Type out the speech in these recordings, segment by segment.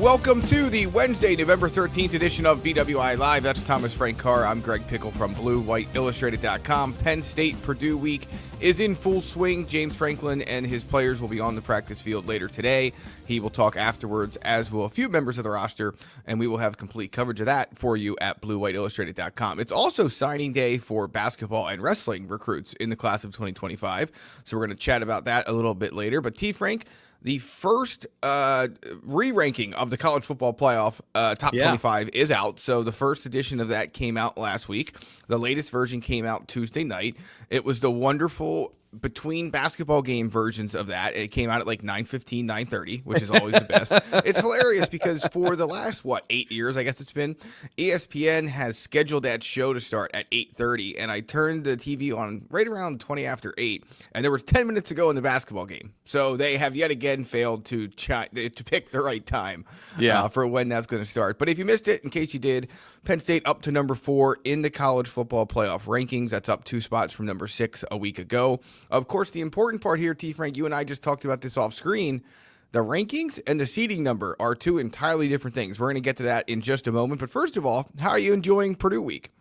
Welcome to the Wednesday, November 13th edition of BWI Live. That's Thomas Frank Carr. I'm Greg Pickel from BlueWhiteIllustrated.com. Penn State Purdue week is in full swing. James Franklin and his players will be on the practice field later today. He will talk afterwards, as will a few members of the roster, and we will have complete coverage of that for you at BlueWhiteIllustrated.com. It's also signing day for basketball and wrestling recruits in the class of 2025, so we're going to chat about that a little bit later. But T. Frank, the first re-ranking of the college football playoff top 25 is out. So the first edition of that came out last week. The latest version came out Tuesday night. It was the wonderful between basketball game versions of that. It came out at like 9:15, 9:30, which is always the best. It's hilarious because for the last, 8 years, I guess it's been, ESPN has scheduled that show to start at 8:30, and I turned the TV on right around 20 after 8, and there was 10 minutes to go in the basketball game. So they have yet again failed to pick the right time for when that's going to start. But if you missed it, in case you did, Penn State up to number 4 in the college football playoff rankings. That's up 2 spots from number 6 a week ago. Of course, the important part here, T. Frank, you and I just talked about this off screen. The rankings and the seeding number are two entirely different things. We're going to get to that in just a moment. But first of all, how are you enjoying Purdue week?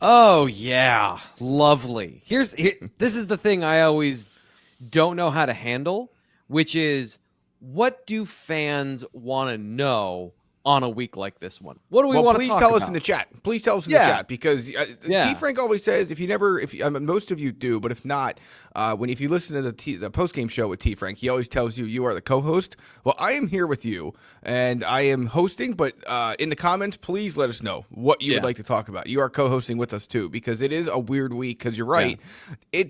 Oh, yeah. Lovely. This is the thing I always don't know how to handle, which is what do fans want to know on a week like this one? What do we want to talk about? Please tell us in the chat. Please tell us in the chat, because T. Frank always says, most of you do, but if not, if you listen to the post-game show with T. Frank, he always tells you are the co-host. Well, I am here with you, and I am hosting, but in the comments, please let us know what you would like to talk about. You are co-hosting with us, too, because it is a weird week, because you're right. Yeah.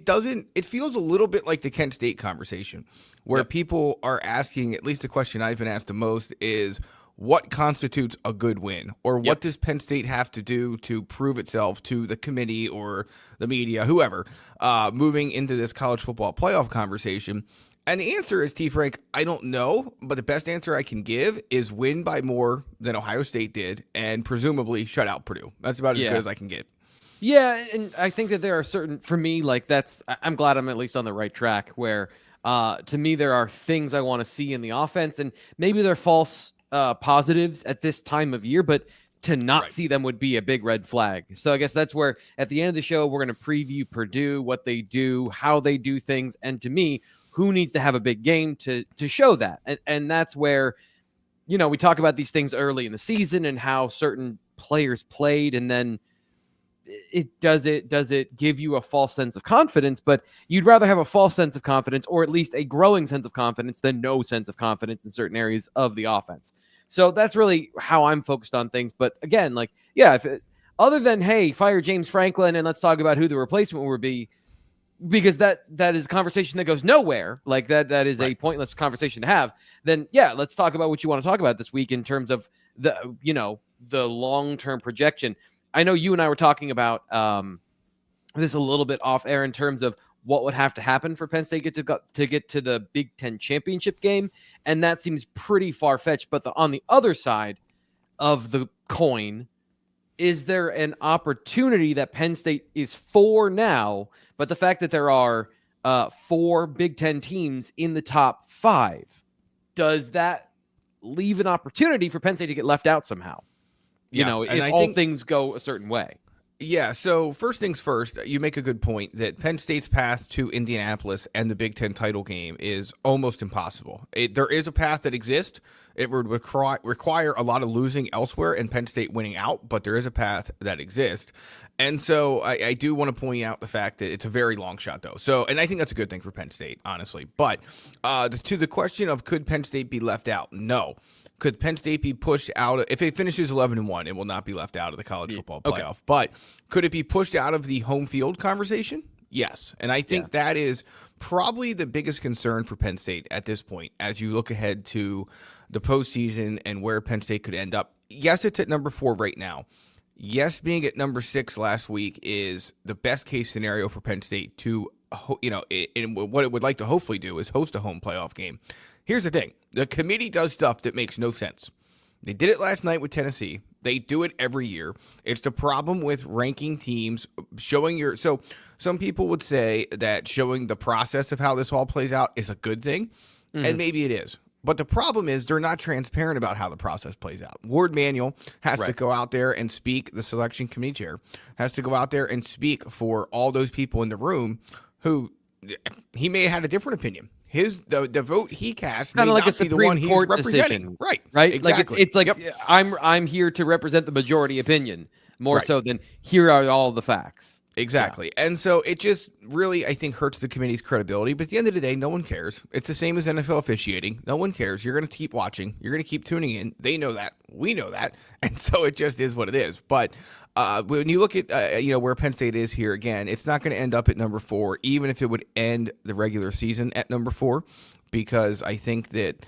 It feels a little bit like the Kent State conversation, where people are asking, at least the question I've been asked the most is, what constitutes a good win? Or what does Penn State have to do to prove itself to the committee or the media, whoever, moving into this college football playoff conversation? And the answer is, T. Frank, I don't know, but the best answer I can give is win by more than Ohio State did and presumably shut out Purdue. That's about as good as I can get. Yeah, and I think that there are certain, for me, I'm glad I'm at least on the right track where, to me, there are things I want to see in the offense, and maybe they're false positives at this time of year, but to not see them would be a big red flag. So I guess that's where at the end of the show, we're going to preview Purdue, what they do, how they do things. And to me, who needs to have a big game to show that? And that's where, we talk about these things early in the season and how certain players played. And then does it give you a false sense of confidence? But you'd rather have a false sense of confidence, or at least a growing sense of confidence, than no sense of confidence in certain areas of the offense. So that's really how I'm focused on things. But again, other than, hey, fire James Franklin and let's talk about who the replacement will be, because that is a conversation that goes nowhere. Like that is a pointless conversation to have. Then let's talk about what you want to talk about this week in terms of the long-term projection. I know you and I were talking about this a little bit off air in terms of what would have to happen for Penn State to get to the Big Ten championship game, and that seems pretty far-fetched. But on the other side of the coin, is there an opportunity that Penn State is 4 now, but the fact that there are 4 Big Ten teams in the top 5, does that leave an opportunity for Penn State to get left out somehow? If all things go a certain way. Yeah, so first things first, you make a good point that Penn State's path to Indianapolis and the Big Ten title game is almost impossible. There is a path that exists. It would require a lot of losing elsewhere and Penn State winning out, but there is a path that exists. And so I do want to point out the fact that it's a very long shot, though. So, and I think that's a good thing for Penn State, honestly. But to the question of could Penn State be left out? No. Could Penn State be pushed out? If it finishes 11-1, it will not be left out of the college football playoff. Okay. But could it be pushed out of the home field conversation? Yes. And I think that is probably the biggest concern for Penn State at this point as you look ahead to the postseason and where Penn State could end up. Yes, it's at number 4 right now. Yes, being at number 6 last week is the best case scenario for Penn State to, what it would like to hopefully do is host a home playoff game. Here's the thing. The committee does stuff that makes no sense. They did it last night with Tennessee. They do it every year. It's the problem with ranking teams, so some people would say that showing the process of how this all plays out is a good thing, and maybe it is. But the problem is they're not transparent about how the process plays out. Ward Manuel has to go out there and speak, the selection committee chair, has to go out there and speak for all those people in the room who he may have had a different opinion. The vote he cast may like not be the one he's representing. Decision, right. Exactly. Like it's like I'm here to represent the majority opinion more so than here are all the facts. Exactly. Yeah. And so it just really, I think, hurts the committee's credibility. But at the end of the day, no one cares. It's the same as NFL officiating. No one cares. You're going to keep watching. You're going to keep tuning in. They know that. We know that. And so it just is what it is. But when you look at where Penn State is here, again, it's not going to end up at number 4, even if it would end the regular season at number 4, because I think that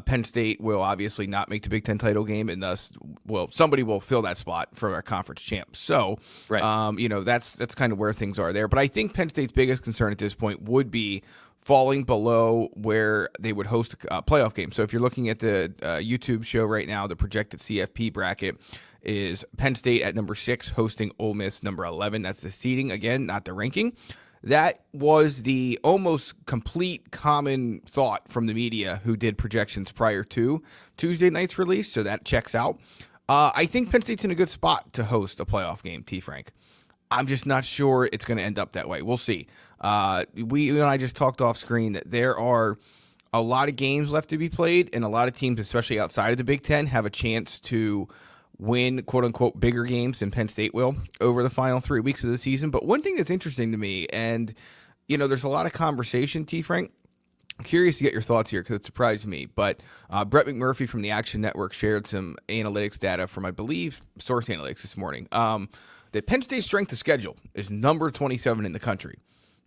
Penn State will obviously not make the Big Ten title game, and thus, somebody will fill that spot for our conference champ. So, that's kind of where things are there. But I think Penn State's biggest concern at this point would be falling below where they would host a playoff game. So if you're looking at the YouTube show right now, the projected CFP bracket is Penn State at number 6, hosting Ole Miss number 11. That's the seeding, again, not the ranking. That was the almost complete common thought from the media who did projections prior to Tuesday night's release, so that checks out. I think Penn State's in a good spot to host a playoff game, T. Frank. I'm just not sure it's going to end up that way. We'll see. You and I just talked off screen that there are a lot of games left to be played, and a lot of teams, especially outside of the Big Ten, have a chance to win, quote-unquote, bigger games than Penn State will over the final 3 weeks of the season. But one thing that's interesting to me, and, there's a lot of conversation, T. Frank. I'm curious to get your thoughts here because it surprised me. But Brett McMurphy from the Action Network shared some analytics data from, I believe, Source Analytics this morning, that Penn State's strength of schedule is number 27 in the country,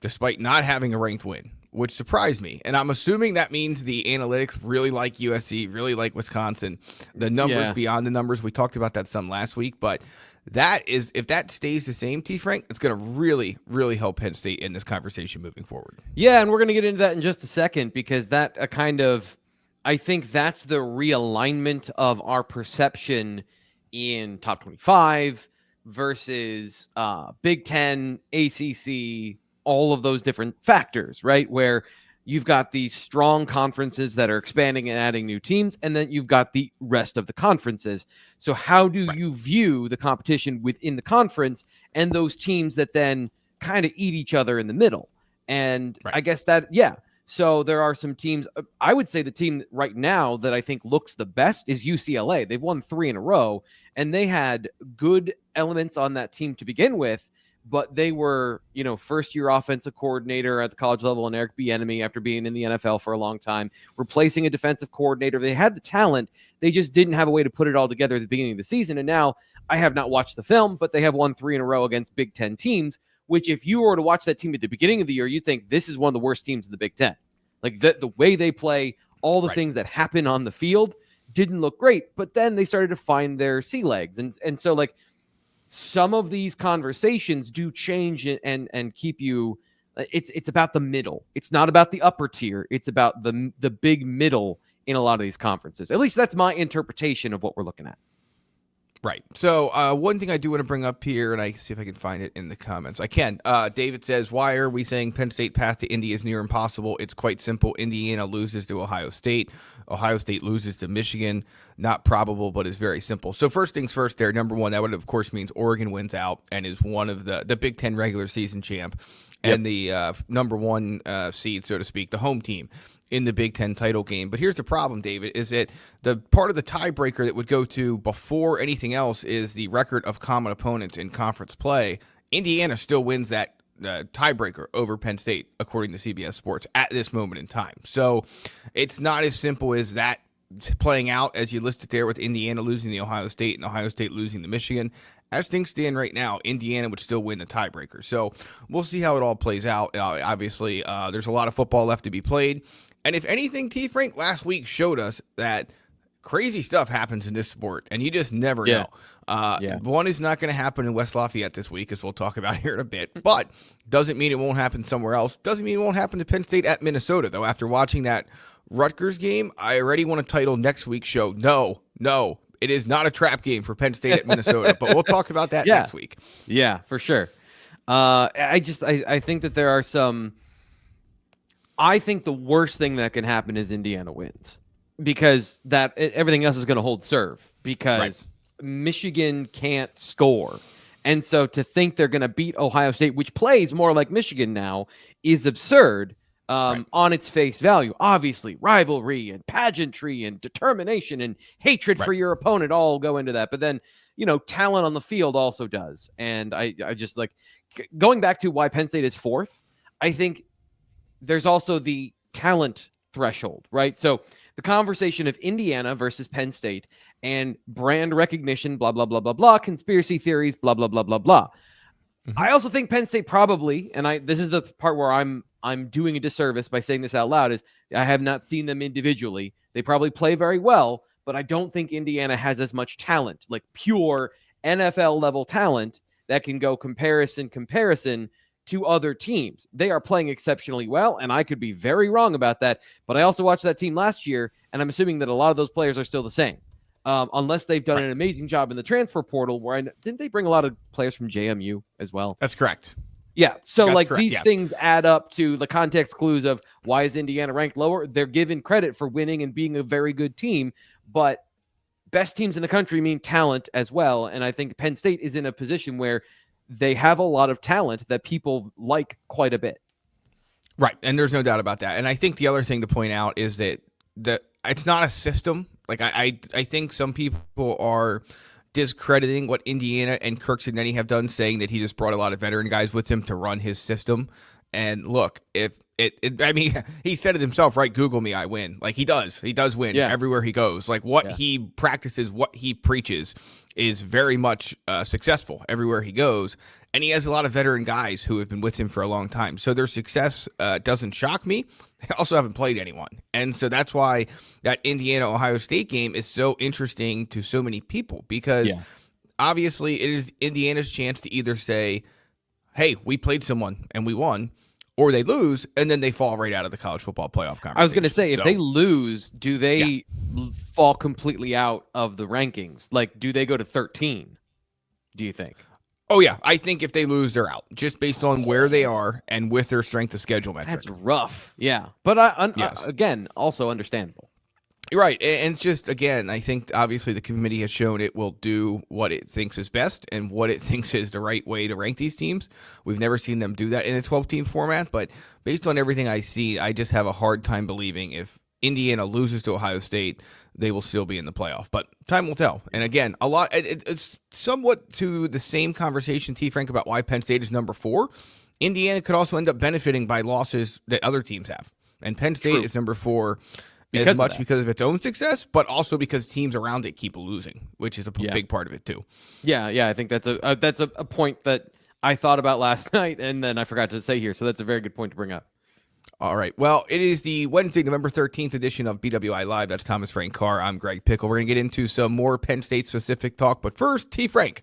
despite not having a ranked win, which surprised me. And I'm assuming that means the analytics really like USC, really like Wisconsin, the numbers beyond the numbers. We talked about that some last week, but if that stays the same, T. Frank, it's going to really, really help Penn State in this conversation moving forward. Yeah, and we're going to get into that in just a second, because that I think that's the realignment of our perception in top 25 versus Big Ten, ACC, all of those different factors, right? Where you've got these strong conferences that are expanding and adding new teams, and then you've got the rest of the conferences. So how do you view the competition within the conference and those teams that then kind of eat each other in the middle? And I guess so there are some teams. I would say the team right now that I think looks the best is UCLA. They've won 3 in a row, and they had good elements on that team to begin with. But they were, first-year offensive coordinator at the college level, and Eric Bieniemy, after being in the NFL for a long time, replacing a defensive coordinator. They had the talent. They just didn't have a way to put it all together at the beginning of the season. And now I have not watched the film, but they have won 3 in a row against Big Ten teams, which if you were to watch that team at the beginning of the year, you think this is one of the worst teams in the Big Ten. Like the way they play, all the things that happen on the field didn't look great. But then they started to find their sea legs. And so, some of these conversations do change and keep you. It's about the middle. It's not about the upper tier. It's about the big middle in a lot of these conferences. At least that's my interpretation of what we're looking at. Right. So one thing I do want to bring up here, and I can see if I can find it in the comments. I can. David says, why are we saying Penn State path to Indy is near impossible? It's quite simple. Indiana loses to Ohio State. Ohio State loses to Michigan. Not probable, but it's very simple. So first things first there, number one, that would, of course, means Oregon wins out and is one of the Big Ten regular season champ and the number one seed, so to speak, the home team in the Big Ten title game. But here's the problem, David, is that the part of the tiebreaker that would go to before anything else is the record of common opponents in conference play. Indiana still wins that tiebreaker over Penn State, according to CBS Sports, at this moment in time. So it's not as simple as that playing out as you listed there, with Indiana losing to Ohio State and Ohio State losing to Michigan. As things stand right now, Indiana would still win the tiebreaker. So we'll see how it all plays out. Obviously, there's a lot of football left to be played. And if anything, T. Frank, last week showed us that crazy stuff happens in this sport, and you just never know. One is not going to happen in West Lafayette this week, as we'll talk about here in a bit, but doesn't mean it won't happen somewhere else. Doesn't mean it won't happen to Penn State at Minnesota, though. After watching that Rutgers game, I already want to title next week's show, No, it is not a trap game for Penn State at Minnesota, but we'll talk about that next week. Yeah, for sure. I think that there are some. I think the worst thing that can happen is Indiana wins. because everything else is going to hold serve because Right. Michigan can't score. And so to think they're going to beat Ohio State, which plays more like Michigan now, is absurd on its face value. Obviously, rivalry and pageantry and determination and hatred for your opponent all go into that. But then, talent on the field also does. And I just like going back to why Penn State is fourth. I think there's also the talent threshold, right? So the conversation of Indiana versus Penn State and brand recognition, blah, blah, blah, blah, blah, conspiracy theories, blah, blah, blah, blah, blah. Mm-hmm. I also think Penn State probably, and this is the part where I'm doing a disservice by saying this out loud, is I have not seen them individually. They probably play very well, but I don't think Indiana has as much talent, like pure NFL level talent that can go comparison to other teams. They are playing exceptionally well, and I could be very wrong about that, but I also watched that team last year, and I'm assuming that a lot of those players are still the same, unless they've done an amazing job in the transfer portal, where didn't they bring a lot of players from JMU as well? That's correct. Yeah, so these things add up to the context clues of why is Indiana ranked lower? They're given credit for winning and being a very good team, but best teams in the country mean talent as well, and I think Penn State is in a position where they have a lot of talent that people like quite a bit. Right, and there's no doubt about that. And I think the other thing to point out is that it's not a system. Like I think some people are discrediting what Indiana and Kirk Cignati have done, saying that he just brought a lot of veteran guys with him to run his system. And look, if I mean, he said it himself, right? Google me, I win. Like he does win everywhere he goes. Like what he practices, what he preaches is very much successful everywhere he goes. And he has a lot of veteran guys who have been with him for a long time. So their success doesn't shock me. They also haven't played anyone. And so that's why that Indiana-Ohio State game is so interesting to so many people, because obviously it is Indiana's chance to either say, hey, we played someone and we won, or they lose and then they fall right out of the college football playoff conversation. I was going to say, if they lose, do they fall completely out of the rankings? Like, do they go to 13, do you think? Oh, yeah. I think if they lose, they're out, just based on where they are and with their strength of schedule metric. That's rough. Yeah. But again, also understandable. Right. And it's just, again, I think obviously the committee has shown it will do what it thinks is best and what it thinks is the right way to rank these teams. We've never seen them do that in a 12-team format, but based on everything I see, I just have a hard time believing if Indiana loses to Ohio State, they will still be in the playoff. But time will tell. And again, it's somewhat to the same conversation, T. Frank, about why Penn State is number 4. Indiana could also end up benefiting by losses that other teams have. And Penn State is number 4 because of its own success, but also because teams around it keep losing, which is a big part of it too. Yeah, I think that's a point that I thought about last night, and then I forgot to say here. So that's a very good point to bring up. All right. Well, it is the Wednesday, November 13th edition of BWI Live. That's Thomas Frank Carr. I'm Greg Pickel. We're going to get into some more Penn State-specific talk. But first, T. Frank,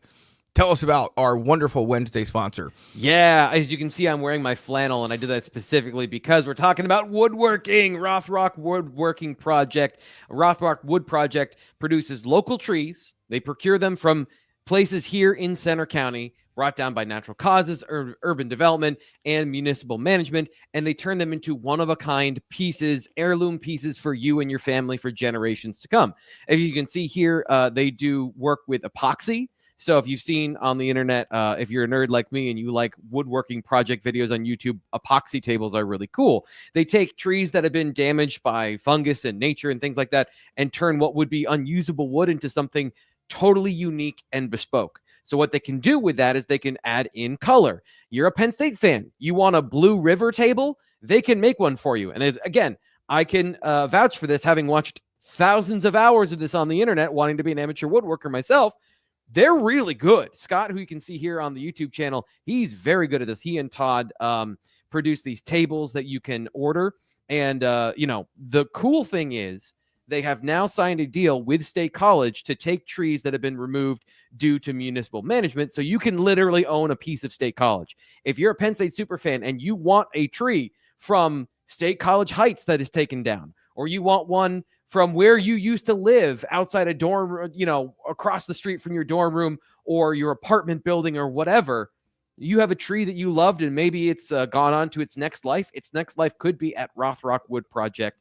tell us about our wonderful Wednesday sponsor. Yeah, as you can see, I'm wearing my flannel, and I did that specifically because we're talking about woodworking. Rothrock Woodworking Project. Rothrock Wood Project produces local trees. They procure them from places here in Center County, brought down by natural causes, urban development, and municipal management, and they turn them into one-of-a-kind pieces, heirloom pieces for you and your family for generations to come. As you can see here, they do work with epoxy. So if you've seen on the internet, if you're a nerd like me and you like woodworking project videos on YouTube, epoxy tables are really cool. They take trees that have been damaged by fungus and nature and things like that and turn what would be unusable wood into something totally unique and bespoke. So what they can do with that is they can add in color. You're a Penn State fan. You want a Blue River table? They can make one for you. And again, I can vouch for this, having watched thousands of hours of this on the internet, wanting to be an amateur woodworker myself. They're really good. Scott, who you can see here on the YouTube channel, he's very good at this. He and Todd produce these tables that you can order. And, the cool thing is, they have now signed a deal with State College to take trees that have been removed due to municipal management. So you can literally own a piece of State College. If you're a Penn State superfan and you want a tree from State College Heights that is taken down, or you want one from where you used to live outside a dorm, across the street from your dorm room or your apartment building or whatever, you have a tree that you loved and maybe it's gone on to its next life. Its next life could be at rothrockwoodproject.com.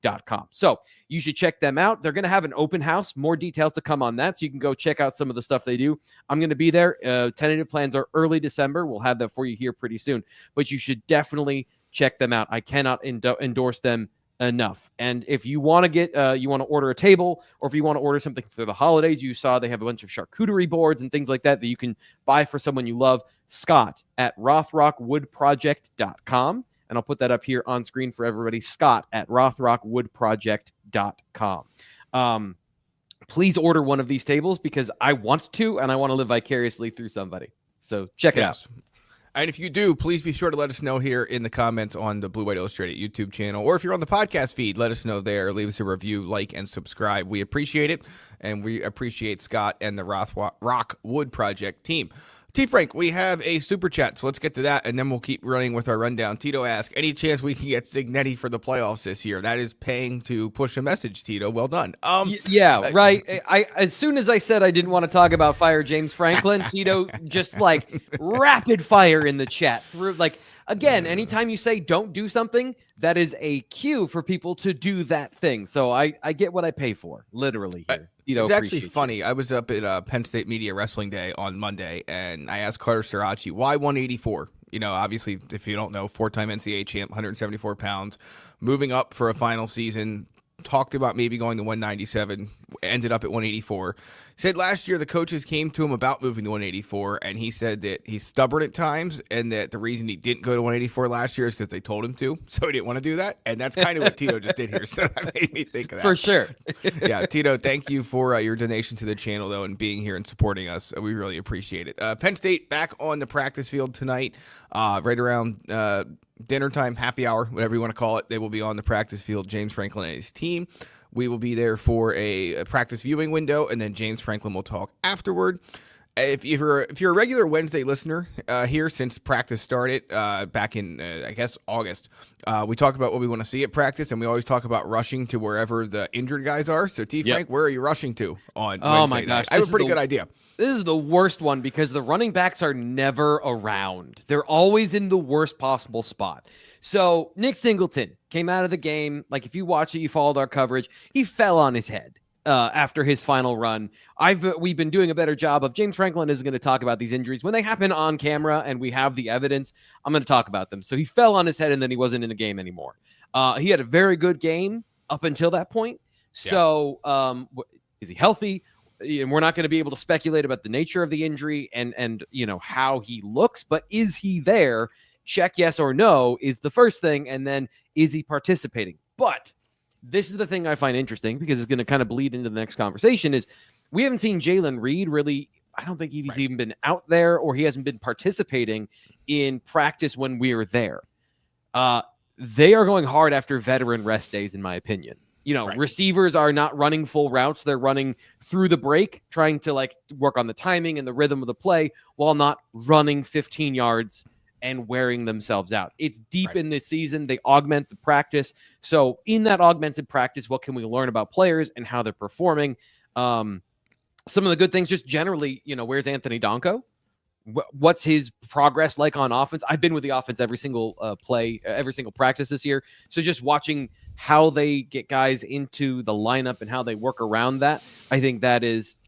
workload.com. So you should check them out. They're going to have an open house. More details to come on that, so you can go check out some of the stuff they do. I'm going to be there. Tentative plans are early December. We'll have that for you here pretty soon. But you should definitely check them out. I cannot endorse them enough. And if you want to get, you want to order a table, or if you want to order something for the holidays, you saw they have a bunch of charcuterie boards and things like that that you can buy for someone you love. Scott at rothrockwoodproject.com. And I'll put that up here on screen for everybody. Scott at rothrockwoodproject.com. Please order one of these tables, because I want to, and I want to live vicariously through somebody. So check it out. And if you do, please be sure to let us know here in the comments on the Blue White Illustrated YouTube channel, or if you're on the podcast feed, let us know there. Leave us a review, like, and subscribe. We appreciate it, and we appreciate Scott and the Rock Wood Project team. T. Frank, we have a super chat, so let's get to that, and then we'll keep running with our rundown. Tito asks, any chance we can get Signetti for the playoffs this year? That is paying to push a message, Tito. Well done. Yeah, right. As soon as I said I didn't want to talk about fire James Franklin, Tito just like rapid fire in the chat through like. Again, anytime you say don't do something, that is a cue for people to do that thing. So I get what I pay for, literally here. It's actually funny. I was up at Penn State Media Wrestling Day on Monday, and I asked Carter Sirachi, why 184? Obviously, if you don't know, 4-time NCAA champ, 174 pounds, moving up for a final season, talked about maybe going to 197, ended up at 184. Said last year the coaches came to him about moving to 184, and he said that he's stubborn at times, and that the reason he didn't go to 184 last year is because they told him to, so he didn't want to do that. And that's kind of what Tito just did here, so that made me think of that. For sure. Yeah, Tito, thank you for your donation to the channel, though, and being here and supporting us. We really appreciate it. Penn State back on the practice field tonight, right around dinner time, happy hour, whatever you want to call it. They will be on the practice field, James Franklin and his team. We will be there for a practice viewing window, and then James Franklin will talk afterward. If you're a regular Wednesday listener here since practice started back in, I guess, August, we talk about what we want to see at practice, and we always talk about rushing to wherever the injured guys are. So, T. Frank, where are you rushing to on Wednesday my gosh, night? I have a pretty good idea. This is the worst one, because the running backs are never around. They're always in the worst possible spot. So Nick Singleton came out of the game. Like, if you watch it, you followed our coverage, he fell on his head after his final run. We've been doing a better job of, James Franklin isn't going to talk about these injuries. When they happen on camera and we have the evidence, I'm going to talk about them. So he fell on his head, and then he wasn't in the game anymore. He had a very good game up until that point. So is he healthy? And we're not going to be able to speculate about the nature of the injury and how he looks, but is he there? Check yes or no is the first thing, and then is he participating? But this is the thing I find interesting, because it's going to kind of bleed into the next conversation, is we haven't seen Jalen Reed really. I don't think he's even been out there, or he hasn't been participating in practice when we were there. They are going hard after veteran rest days, in my opinion. Receivers are not running full routes. They're running through the break, trying to work on the timing and the rhythm of the play while not running 15 yards and wearing themselves out. It's deep in this season. They augment the practice. So in that augmented practice, what can we learn about players and how they're performing? Some of the good things, just generally, where's Anthony Donko? What's his progress like on offense? I've been with the offense every single every single practice this year. So just watching how they get guys into the lineup and how they work around that, I think that is,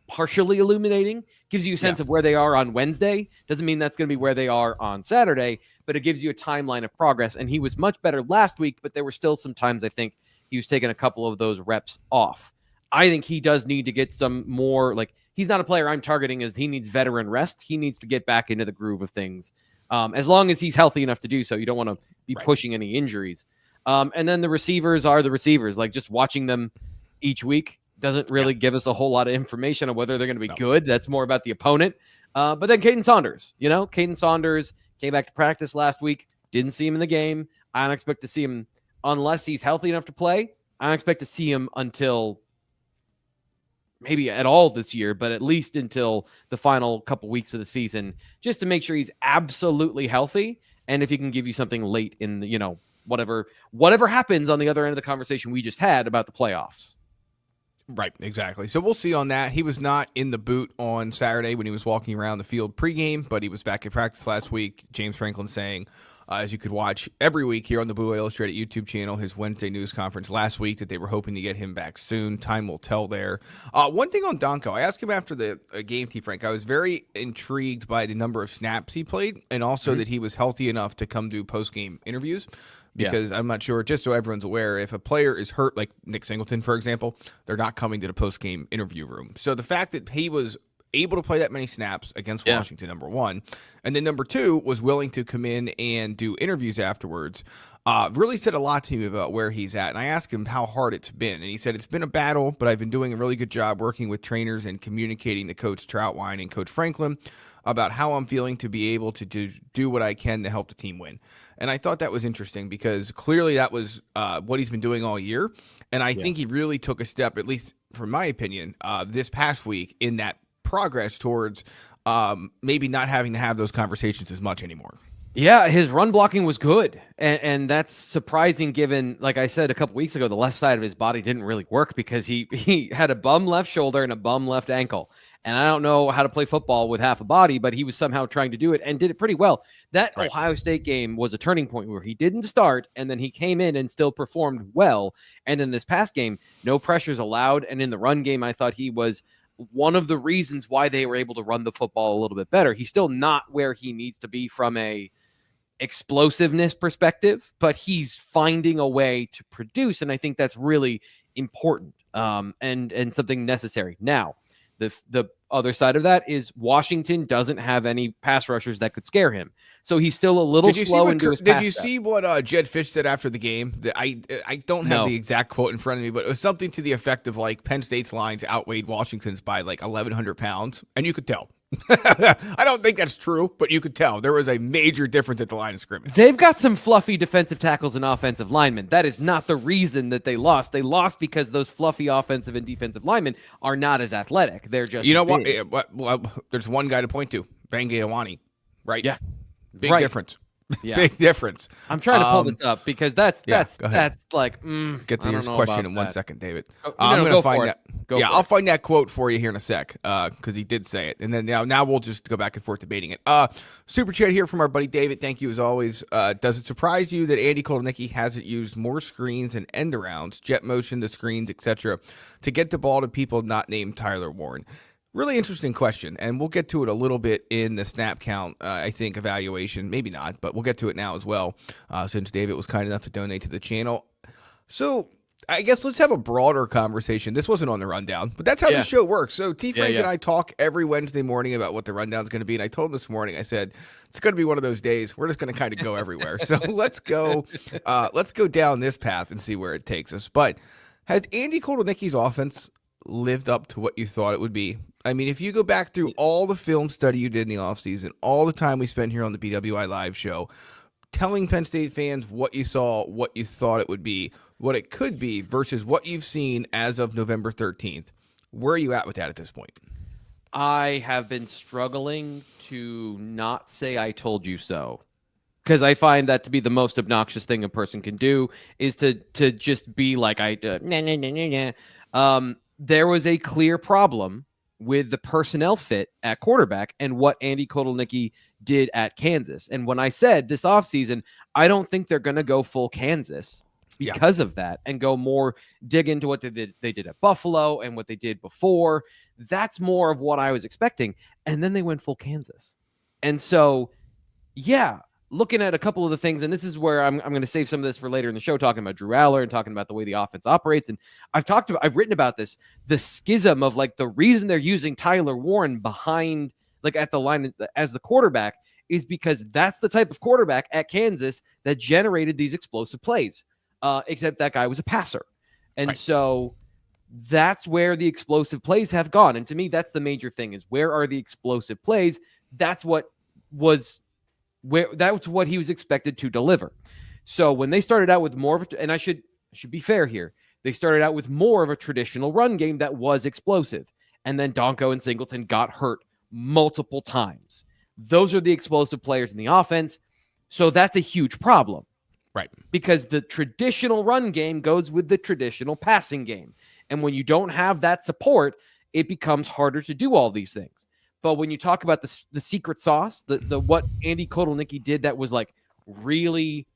partially illuminating, gives you a sense of where they are on Wednesday. Doesn't mean that's going to be where they are on Saturday, but it gives you a timeline of progress. And he was much better last week, but there were still some times I think he was taking a couple of those reps off. I think he does need to get some more, he's not a player I'm targeting as he needs veteran rest. He needs to get back into the groove of things. As long as he's healthy enough to do so, you don't want to be pushing any injuries. And then the receivers are the receivers. Just watching them each week doesn't really give us a whole lot of information on whether they're going to be good. That's more about the opponent. But then Caden Saunders, Caden Saunders came back to practice last week. Didn't see him in the game. I don't expect to see him unless he's healthy enough to play. I don't expect to see him until maybe at all this year, but at least until the final couple weeks of the season, just to make sure he's absolutely healthy. And if he can give you something late in the, whatever happens on the other end of the conversation we just had about the playoffs. Right, exactly. So we'll see on that. He was not in the boot on Saturday when he was walking around the field pregame, but he was back at practice last week. James Franklin saying as you could watch every week here on the Blue Wire Illustrated YouTube channel, his Wednesday news conference last week that they were hoping to get him back soon. Time will tell there. One thing on Donko, I asked him after the game, T. Frank, I was very intrigued by the number of snaps he played and also that he was healthy enough to come do post-game interviews. Because I'm not sure, just so everyone's aware, if a player is hurt, like Nick Singleton, for example, they're not coming to the post-game interview room. So the fact that he was able to play that many snaps against Washington, number one, and then number two, was willing to come in and do interviews afterwards, really said a lot to me about where he's at. And I asked him how hard it's been, and he said, it's been a battle, but I've been doing a really good job working with trainers and communicating to Coach Troutwine and Coach Franklin about how I'm feeling to be able to do what I can to help the team win. And I thought that was interesting because clearly that was what he's been doing all year. And I think he really took a step, at least from my opinion, this past week in that progress towards maybe not having to have those conversations as much anymore. Yeah, his run blocking was good. And that's surprising given, like I said a couple weeks ago, the left side of his body didn't really work because he had a bum left shoulder and a bum left ankle. And I don't know how to play football with half a body, but he was somehow trying to do it and did it pretty well. That Ohio State game was a turning point where he didn't start, and then he came in and still performed well. And then this past game, no pressures allowed. And in the run game, I thought he was one of the reasons why they were able to run the football a little bit better. He's still not where he needs to be from a explosiveness perspective, but he's finding a way to produce. And I think that's really important and something necessary. Now, the other side of that is Washington doesn't have any pass rushers that could scare him. So he's still a little slow into his pass. Did you see what Jed Fish said after the game? I don't have the exact quote in front of me, but it was something to the effect of like Penn State's lines outweighed Washington's by like 1,100 pounds. And you could tell. I don't think that's true, but you could tell there was a major difference at the line of scrimmage. They've got some fluffy defensive tackles and offensive linemen. That is not the reason that they lost. They lost because those fluffy offensive and defensive linemen are not as athletic. They're just Well, there's one guy to point to, Bangayawani, right? Yeah, big difference. Yeah. Big difference. I'm trying to pull this up because that's like get to your question in 1 second, David. I'm going to find that. I'll find that quote for you here in a sec because he did say it, and then now we'll just go back and forth debating it. Super chat here from our buddy David. Thank you as always. Does it surprise you that Andy Kotelnicki hasn't used more screens and end arounds, jet motion, the screens, etc., to get the ball to people not named Tyler Warren? Really interesting question, and we'll get to it a little bit in the snap count, I think, evaluation. Maybe not, but we'll get to it now as well, since David was kind enough to donate to the channel. So I guess let's have a broader conversation. This wasn't on the rundown, but that's how the show works. So T. Frank and I talk every Wednesday morning about what the rundown is going to be, and I told him this morning, I said, it's going to be one of those days. We're just going to kind of go everywhere. So let's go down this path and see where it takes us. But has Andy Kotelnicki's offense lived up to what you thought it would be? I mean, if you go back through all the film study you did in the offseason, all the time we spent here on the BWI Live show, telling Penn State fans what you saw, what you thought it would be, what it could be, versus what you've seen as of November 13th, where are you at with that at this point? I have been struggling to not say I told you so, because I find that to be the most obnoxious thing a person can do is to just be like, there was a clear problem with the personnel fit at quarterback and what Andy Kotelnicki did at Kansas. And when I said this offseason, I don't think they're going to go full Kansas because of that and go more dig into what they did at Buffalo and what they did before. That's more of what I was expecting. And then they went full Kansas. And so, looking at a couple of the things, and this is where I'm going to save some of this for later in the show, talking about Drew Aller and talking about the way the offense operates. And I've written about this, the schism of like the reason they're using Tyler Warren behind, like at the line as the quarterback, is because that's the type of quarterback at Kansas that generated these explosive plays. Except that guy was a passer. And so that's where the explosive plays have gone. And to me, that's the major thing is where are the explosive plays? That's what he was expected to deliver. So when they started out with more of a, and I should be fair here, they started out with more of a traditional run game that was explosive. And then Donko and Singleton got hurt multiple times. Those are the explosive players in the offense. So that's a huge problem. Right. Because the traditional run game goes with the traditional passing game. And when you don't have that support, it becomes harder to do all these things. But when you talk about the secret sauce, the what Andy Kotelnicki did that was like really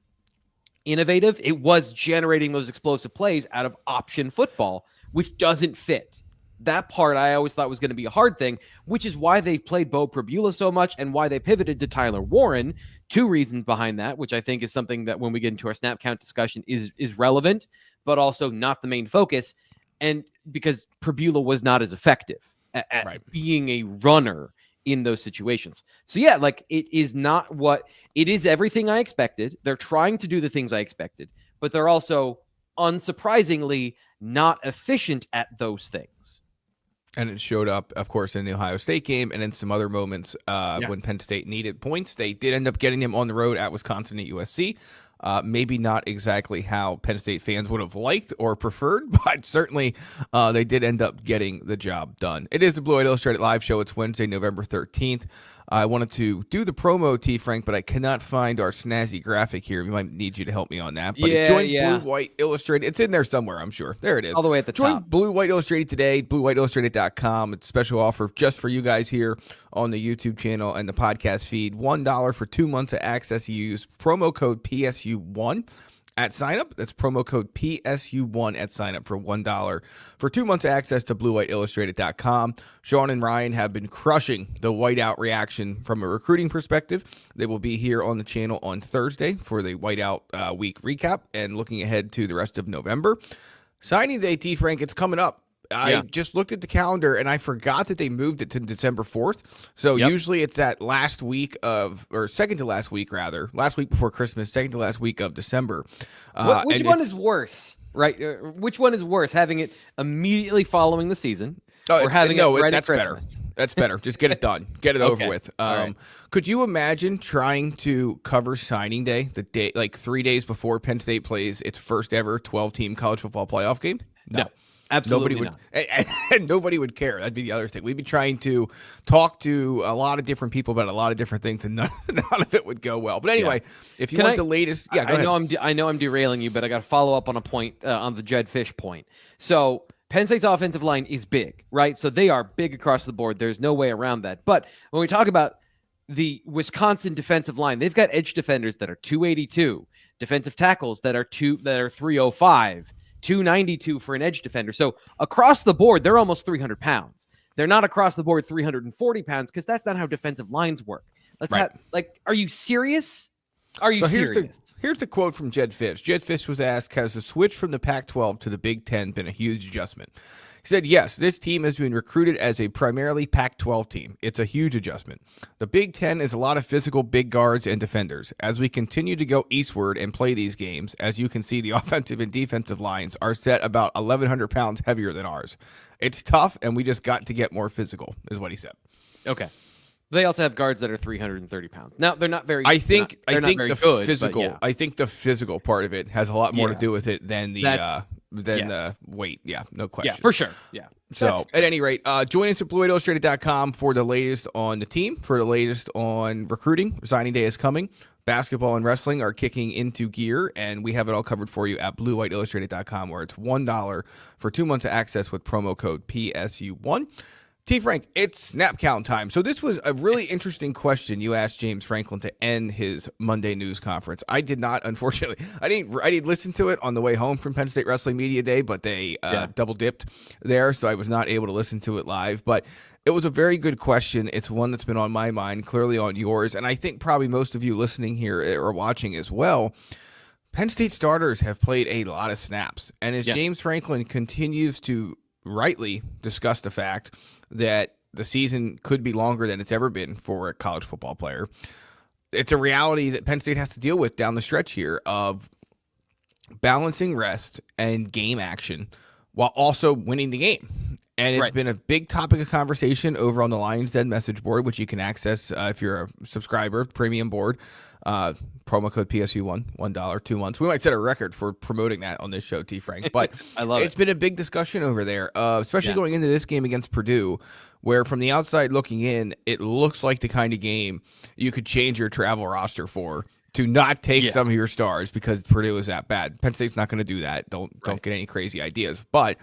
innovative, it was generating those explosive plays out of option football, which doesn't fit. That part I always thought was going to be a hard thing, which is why they've played Bo Prabula so much and why they pivoted to Tyler Warren. Two reasons behind that, which I think is something that when we get into our snap count discussion is relevant, but also not the main focus. And because Prabula was not as effective at being a runner in those situations. So yeah, like it is not what it is. Everything I expected. They're trying to do the things I expected, but they're also unsurprisingly not efficient at those things. And it showed up, of course, in the Ohio State game and in some other moments when Penn State needed points. They did end up getting them on the road at Wisconsin at USC. Maybe not exactly how Penn State fans would have liked or preferred, but certainly they did end up getting the job done. It is the Blue White Illustrated live show. It's Wednesday, November 13th. I wanted to do the promo, T. Frank, but I cannot find our snazzy graphic here. We might need you to help me on that. But join Blue White Illustrated. It's in there somewhere, I'm sure. There it is. All the way at the top. Join Blue White Illustrated today, bluewhiteillustrated.com. It's a special offer just for you guys here on the YouTube channel and the podcast feed. $1 for 2 months of access. You use promo code PSU1 at sign up. That's promo code PSU1 at sign up for $1 for 2 months of access to bluewhiteillustrated.com. Sean and Ryan have been crushing the whiteout reaction from a recruiting perspective. They will be here on the channel on Thursday for the whiteout week recap and looking ahead to the rest of November. Signing day, T. Frank, it's coming up. I just looked at the calendar and I forgot that they moved it to December 4th. So usually it's that last week second to last week, rather. Last week before Christmas, second to last week of December. Which one is worse, right? Which one is worse, having it immediately following the season or having it right at Christmas? Better. That's better. Just get it done. Get it over with. Could you imagine trying to cover signing day, the day like 3 days before Penn State plays its first ever 12-team college football playoff game? No. Absolutely not. And nobody would care. That'd be the other thing. We'd be trying to talk to a lot of different people about a lot of different things, and none of it would go well. But anyway, if you want the latest, go ahead. I know I'm derailing you, but I got to follow up on a point on the Jed Fish point. So Penn State's offensive line is big, right? So they are big across the board. There's no way around that. But when we talk about the Wisconsin defensive line, they've got edge defenders that are 282, defensive tackles that are 305. 292 for an edge defender. So across the board, they're almost 300 pounds. They're not across the board 340 pounds because that's not how defensive lines work. Are you serious? Are you serious? Here's the quote from Jed Fish. Jed Fish was asked, has the switch from the Pac-12 to the Big Ten been a huge adjustment? He said, yes, this team has been recruited as a primarily Pac-12 team. It's a huge adjustment. The Big Ten is a lot of physical big guards and defenders. As we continue to go eastward and play these games, as you can see, the offensive and defensive lines are set about 1,100 pounds heavier than ours. It's tough, and we just got to get more physical, is what he said. Okay. They also have guards that are 330 pounds. Now they're not very. I think the physical part of it has a lot more to do with it than the weight. Yeah, no question. Yeah, for sure. Yeah. So at any rate, join us at bluewhiteillustrated.com for the latest on the team, for the latest on recruiting. Signing day is coming. Basketball and wrestling are kicking into gear, and we have it all covered for you at bluewhiteillustrated.com, where it's $1 for 2 months of access with promo code PSU1. T. Frank, it's snap count time. So this was a really interesting question you asked James Franklin to end his Monday news conference. I did not, unfortunately. I didn't listen to it on the way home from Penn State Wrestling Media Day, but they double dipped there, so I was not able to listen to it live. But it was a very good question. It's one that's been on my mind, clearly on yours, and I think probably most of you listening here or watching as well. Penn State starters have played a lot of snaps, and as James Franklin continues to rightly discuss the fact that the season could be longer than it's ever been for a college football player, it's a reality that Penn State has to deal with down the stretch here of balancing rest and game action while also winning the game. And it's been a big topic of conversation over on the Lions Den message board, which you can access if you're a subscriber, premium board. Promo code PSU1, $1, 2 months. We might set a record for promoting that on this show, T. Frank. But it's been a big discussion over there, especially going into this game against Purdue, where from the outside looking in, it looks like the kind of game you could change your travel roster for to not take some of your stars because Purdue is that bad. Penn State's not going to do that. Don't get any crazy ideas. But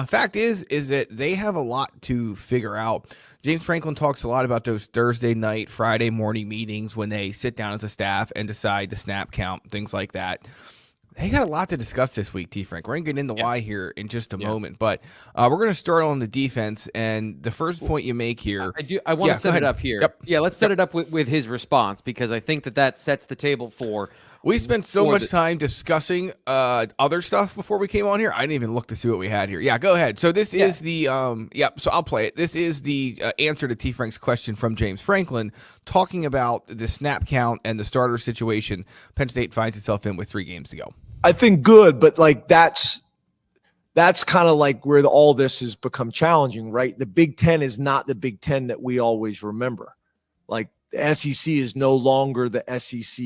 Fact is that they have a lot to figure out. James Franklin talks a lot about those Thursday night, Friday morning meetings when they sit down as a staff and decide the snap count, things like that. They got a lot to discuss this week, T. Frank. We're going to get into why here in just a moment, but we're going to start on the defense. And the first point you make here, I want to set it up here. Yep. Yeah, let's set it up with his response, because I think that sets the table for. We spent so much time discussing other stuff before we came on here. I didn't even look to see what we had here. Yeah, go ahead. So this is the so I'll play it. This is the answer to T. Frank's question from James Franklin, talking about the snap count and the starter situation Penn State finds itself in with 3 games to go. I think good, but like that's kind of like where all this has become challenging, right? The Big Ten is not the Big Ten that we always remember. Like the SEC is no longer the SEC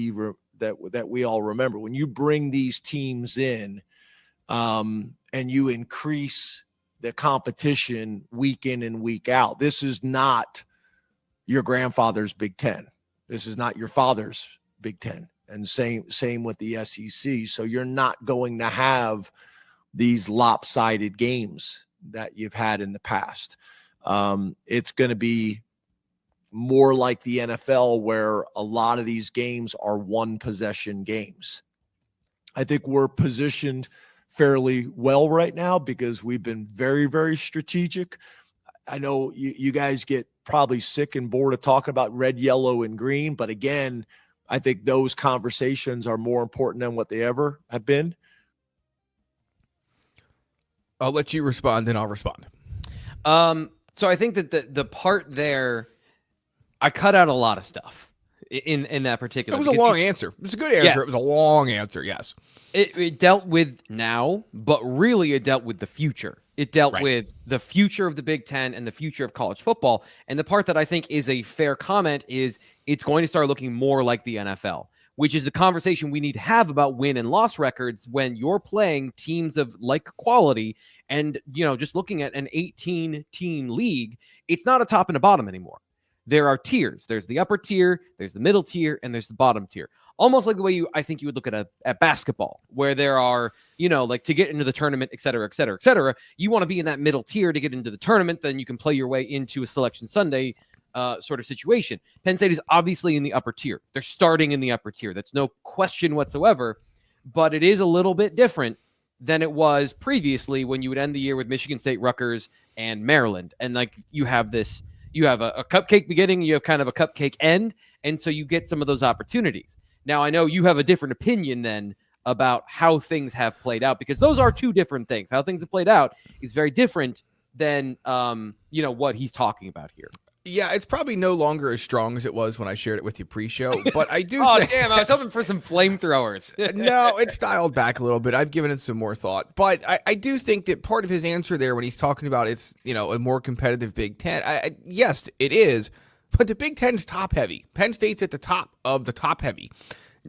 that we all remember. When you bring these teams in and you increase the competition week in and week out, this is not your grandfather's Big Ten. This is not your father's Big Ten. And same with the SEC. So you're not going to have these lopsided games that you've had in the past. It's going to be more like the NFL, where a lot of these games are one-possession games. I think we're positioned fairly well right now because we've been very, very strategic. I know you guys get probably sick and bored of talking about red, yellow, and green, but again, I think those conversations are more important than what they ever have been. I'll let you respond, then I'll respond. So I think that the part there, I cut out a lot of stuff in that particular. It was a long answer. It was a good answer. Yes. It was a long answer. Yes. It dealt with now, but really it dealt with the future. It dealt with the future of the Big Ten and the future of college football. And the part that I think is a fair comment is it's going to start looking more like the NFL, which is the conversation we need to have about win and loss records when you're playing teams of like quality. And, just looking at an 18-team league, it's not a top and a bottom anymore. There are tiers. There's the upper tier, there's the middle tier, and there's the bottom tier. Almost like the way I think you would look at basketball, where there are, like to get into the tournament, et cetera, et cetera, et cetera. You want to be in that middle tier to get into the tournament, then you can play your way into a Selection Sunday sort of situation. Penn State is obviously in the upper tier. They're starting in the upper tier. That's no question whatsoever, but it is a little bit different than it was previously when you would end the year with Michigan State, Rutgers, and Maryland. And like you have a cupcake beginning, you have kind of a cupcake end, and so you get some of those opportunities. Now, I know you have a different opinion then about how things have played out, because those are two different things. How things have played out is very different than, what he's talking about here. Yeah, it's probably no longer as strong as it was when I shared it with you pre-show, but I do damn, I was hoping for some flamethrowers. No, it's dialed back a little bit. I've given it some more thought, but I do think that part of his answer there when he's talking about it's, a more competitive Big Ten, yes, it is, but the Big Ten's top-heavy. Penn State's at the top of the top-heavy,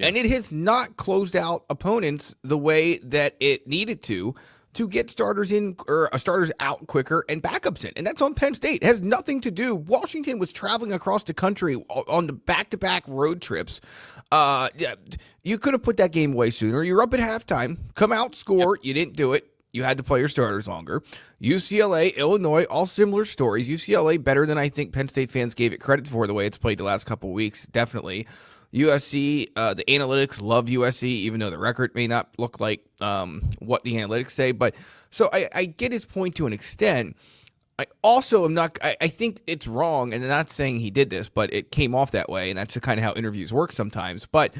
and it has not closed out opponents the way that it needed to get starters in or starters out quicker and backups in. And that's on Penn State. It has nothing to do. Washington was traveling across the country on the back-to-back road trips. You could have put that game away sooner. You're up at halftime. Come out, score. Yep. You didn't do it. You had to play your starters longer. UCLA, Illinois, all similar stories. UCLA better than I think Penn State fans gave it credit for the way it's played the last couple of weeks, definitely. USC, the analytics love USC, even though the record may not look like what the analytics say. But so I get his point to an extent. I also am not. I think it's wrong, and I'm not saying he did this, but it came off that way, and that's kind of how interviews work sometimes. But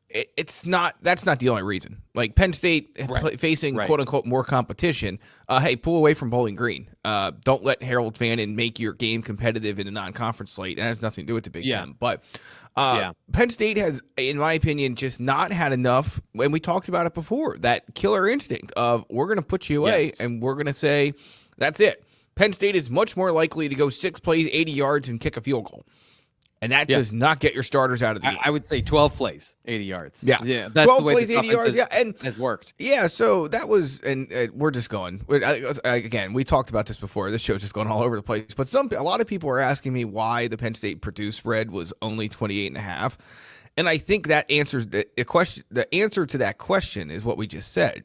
it's not. That's not the only reason. Like Penn State facing quote unquote more competition. Hey, pull away from Bowling Green. Don't let Harold Fannin make your game competitive in a non-conference slate. And that has nothing to do with the Big Ten. But Penn State has, in my opinion, just not had enough. And we talked about it before. That killer instinct of we're going to put you away and we're going to say that's it. Penn State is much more likely to go 6 plays, 80 yards, and kick a field goal. And that does not get your starters out of the game. I would say 12 plays, 80 yards. Yeah. That's 12 the way plays, 80 yards. And has worked. Yeah, so that was, and we're just going. Again, we talked about this before. This show's just going all over the place. But a lot of people are asking me why the Penn State Purdue spread was only 28.5. And I think that answers the question. The answer to that question is what we just said.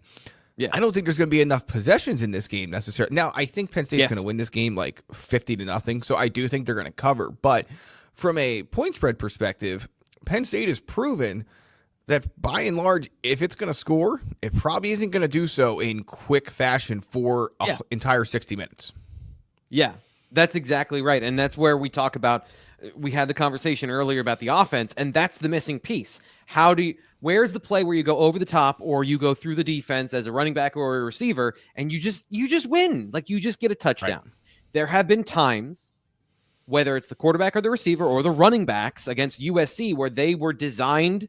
Yeah. I don't think there's going to be enough possessions in this game necessarily. Now, I think Penn State's going to win this game like 50-0, so I do think they're going to cover. But from a point spread perspective, Penn State has proven that by and large, if it's going to score, it probably isn't going to do so in quick fashion for an entire 60 minutes. Yeah, that's exactly right. And that's where we talk about, we had the conversation earlier about the offense, and that's the missing piece. Where's the play where you go over the top or you go through the defense as a running back or a receiver and you just win? Like, you just get a touchdown. Right. There have been times, whether it's the quarterback or the receiver or the running backs against USC, where they were designed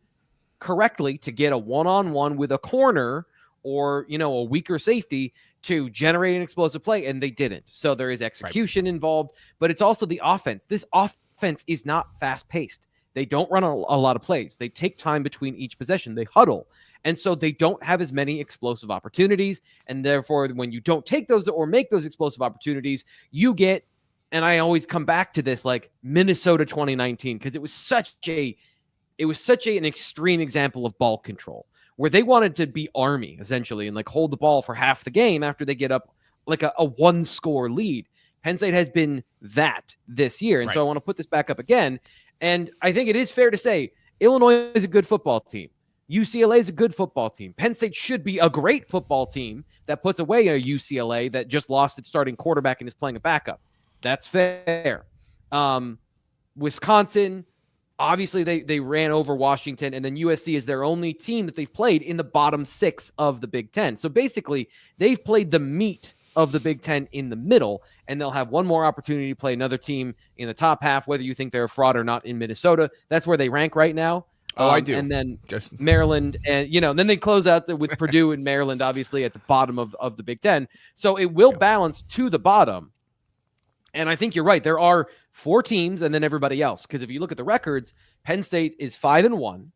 correctly to get a one-on-one with a corner or, a weaker safety to generate an explosive play, and they didn't. So there is execution involved, but it's also the offense. This offense is not fast-paced. They don't run a lot of plays. They take time between each possession. They huddle. And so they don't have as many explosive opportunities. And therefore, when you don't take those or make those explosive opportunities, you get, and I always come back to this, like Minnesota 2019, because it was such an extreme example of ball control, where they wanted to be Army, essentially, and like hold the ball for half the game after they get up like a one-score lead. Penn State has been that this year. And so I want to put this back up again. And I think it is fair to say Illinois is a good football team. UCLA is a good football team. Penn State should be a great football team that puts away a UCLA that just lost its starting quarterback and is playing a backup. That's fair. Wisconsin, obviously they ran over Washington, and then USC is their only team that they've played in the bottom 6 of the Big Ten. So basically, they've played the meat of the Big Ten in the middle, and they'll have one more opportunity to play another team in the top half, whether you think they're a fraud or not in Minnesota. That's where they rank right now. I do. And then Maryland, and then they close out with Purdue and Maryland, obviously at the bottom of the Big Ten. So it will balance to the bottom. And I think you're right. There are 4 teams and then everybody else. Because if you look at the records, Penn State is 5-1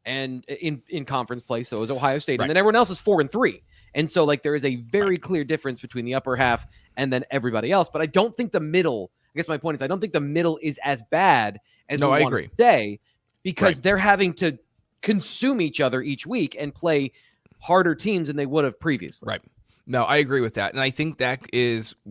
and in conference play. So is Ohio State. And then everyone else is 4-3. And so like there is a very clear difference between the upper half and then everybody else. But I don't think the middle, I guess my point is I don't think the middle is as bad as we want to say, because they're having to consume each other each week and play harder teams than they would have previously. Right. No, I agree with that. And I think that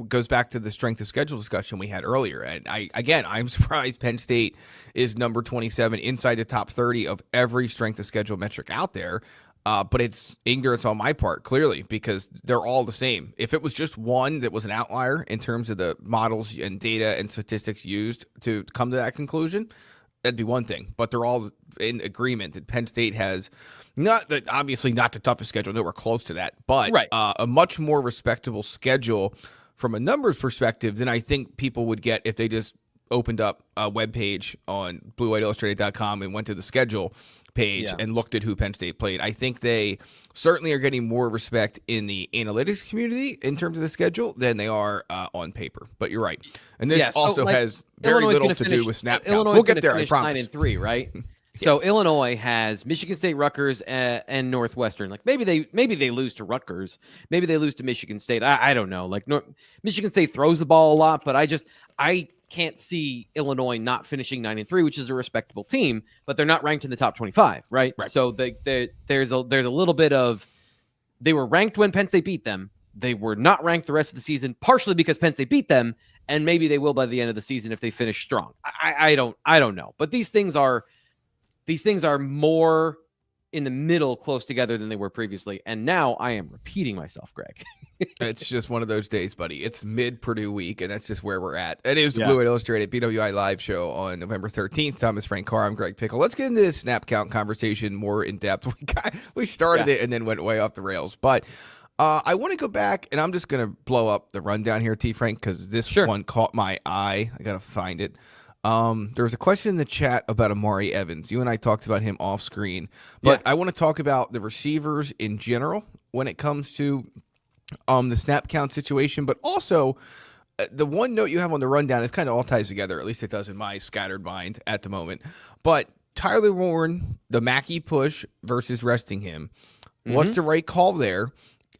goes back to the strength of schedule discussion we had earlier. And I'm surprised Penn State is number 27 inside the top 30 of every strength of schedule metric out there. But it's ignorance on my part, clearly, because they're all the same. If it was just one that was an outlier in terms of the models and data and statistics used to come to that conclusion, that'd be one thing. But they're all in agreement that Penn State has obviously not the toughest schedule, nowhere close to that, but a much more respectable schedule from a numbers perspective than I think people would get if they just opened up a webpage on bluewhiteillustrated.com and went to the schedule page and looked at who Penn State played. I think they certainly are getting more respect in the analytics community in terms of the schedule than they are on paper. But you're right. And this also has very little to do with snap counts. We'll get there, I promise. 9-3, right? So Illinois has Michigan State, Rutgers, and Northwestern. Like maybe they lose to Rutgers, maybe they lose to Michigan State. I don't know. Like Michigan State throws the ball a lot, but I can't see Illinois not finishing 9-3, which is a respectable team, but they're not ranked in the top 25, right? So there's a little bit of, they were ranked when Penn State beat them. They were not ranked the rest of the season, partially because Penn State beat them, and maybe they will by the end of the season if they finish strong. I don't know, but these things are more in the middle, close together than they were previously. And now I am repeating myself, Greg. It's just one of those days, buddy. It's mid-Purdue week, and that's just where we're at. It is the Blue White Illustrated BWI live show on November 13th. Thomas Frank Carr, I'm Greg Pickel. Let's get into this snap count conversation more in depth. We started it and then went way off the rails. But I want to go back, and I'm just going to blow up the rundown here, T. Frank, because this one caught my eye. I got to find it. There was a question in the chat about Amari Evans. You and I talked about him off screen, but I want to talk about the receivers in general when it comes to the snap count situation, but also the one note you have on the rundown is kind of all ties together. At least it does in my scattered mind at the moment. But Tyler Warren, the Mackey push versus resting him. What's the right call there?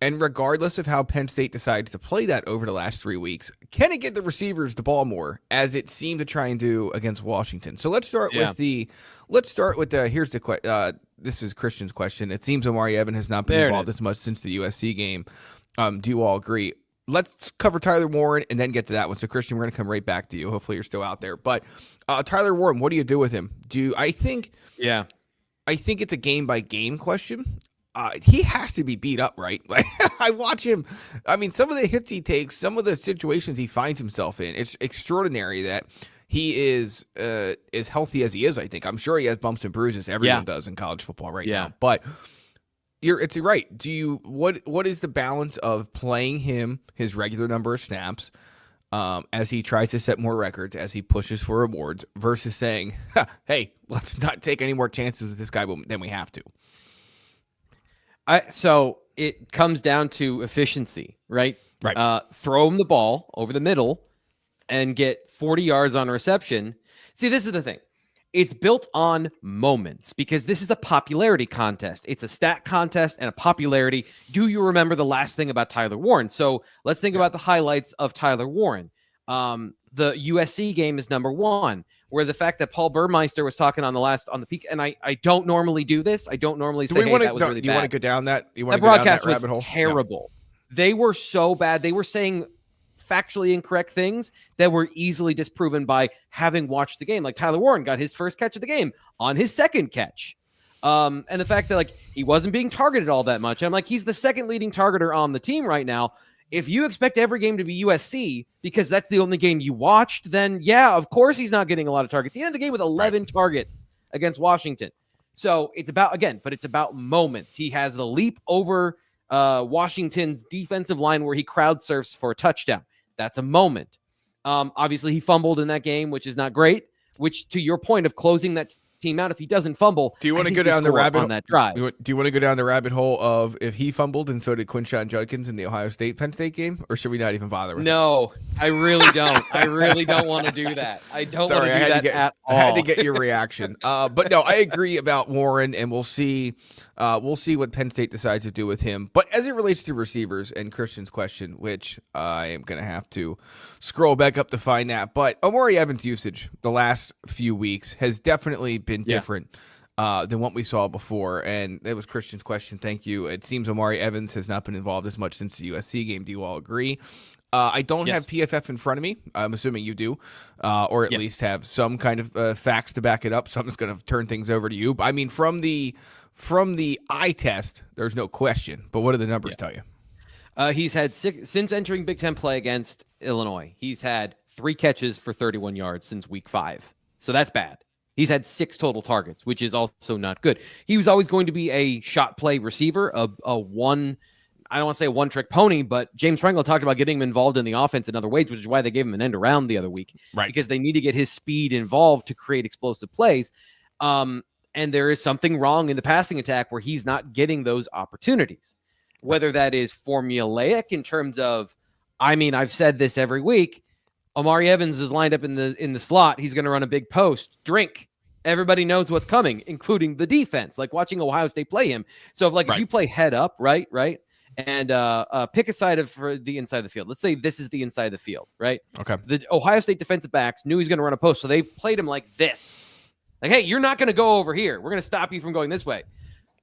And regardless of how Penn State decides to play that over the last 3 weeks, can it get the receivers the ball more, as it seemed to try and do against Washington? So let's start with here's the this is Christian's question. It seems Omari Evans has not been involved as much since the USC game. Do you all agree? Let's cover Tyler Warren and then get to that one. So Christian, we're going to come right back to you. Hopefully you're still out there. But Tyler Warren, what do you do with him? I think it's a game by game question. He has to be beat up, right? Like, I watch him. I mean, some of the hits he takes, some of the situations he finds himself in, it's extraordinary that he is as healthy as he is, I think. I'm sure he has bumps and bruises. Everyone does in college football right now. But it's right. What is the balance of playing him his regular number of snaps as he tries to set more records, as he pushes for awards, versus saying, hey, let's not take any more chances with this guy than we have to? So it comes down to efficiency, right? Right. Throw him the ball over the middle and get 40 yards on reception. See, this is the thing. It's built on moments because this is a popularity contest. It's a stat contest and a popularity. Do you remember the last thing about Tyler Warren? So let's think about the highlights of Tyler Warren. The USC game is number one, where the fact that Paul Burmeister was talking on the peak, and I don't normally do this. I don't normally say, hey, that was really bad. You want to go down that? You want that to go down broadcast that rabbit hole? Was terrible. Yeah. They were so bad. They were saying factually incorrect things that were easily disproven by having watched the game. Like Tyler Warren got his first catch of the game on his second catch. And the fact that like he wasn't being targeted all that much. I'm like, he's the second leading targeter on the team right now. If you expect every game to be USC because that's the only game you watched, then yeah, of course he's not getting a lot of targets. He ended the game with 11 targets against Washington. So it's about moments. He has the leap over Washington's defensive line where he crowd surfs for a touchdown. That's a moment. Obviously he fumbled in that game, which is not great, which to your point of closing that team out, if he doesn't fumble, do you want to go down the rabbit on that drive? Do you want to go down the rabbit hole of if he fumbled and so did Quinshon Judkins in the Ohio State Penn State game, or should we not even bother with No, I really don't. I really don't want to do that. I don't want to do that at all. I had to get your reaction. But no, I agree about Warren, and we'll see what Penn State decides to do with him. But as it relates to receivers and Christian's question, which I am going to have to scroll back up to find that, but Omari Evans' usage the last few weeks has definitely been different than what we saw before. And that was Christian's question. Thank you. It seems Omari Evans has not been involved as much since the USC game. Do you all agree? I don't have PFF in front of me. I'm assuming you do, or at least have some kind of facts to back it up. So I'm just going to turn things over to you. I mean, from the eye test, there's no question. But what do the numbers tell you? He's had since entering Big Ten play against Illinois. He's had 3 catches for 31 yards since week 5. So that's bad. He's had 6 total targets, which is also not good. He was always going to be a shot play receiver, a one. I don't want to say a one-trick pony, but James Franklin talked about getting him involved in the offense in other ways, which is why they gave him an end around the other week, right? Because they need to get his speed involved to create explosive plays. And there is something wrong in the passing attack where he's not getting those opportunities, whether that is formulaic in terms of, I mean, I've said this every week. Omari Evans is lined up in the slot. He's going to run a big post. Drink. Everybody knows what's coming, including the defense, like watching Ohio State play him. So if you play head up, right, and pick a side for the inside of the field. Let's say this is the inside of the field, right? Okay. The Ohio State defensive backs knew he's going to run a post, so they've played him like this. Like, hey, you're not going to go over here. We're going to stop you from going this way.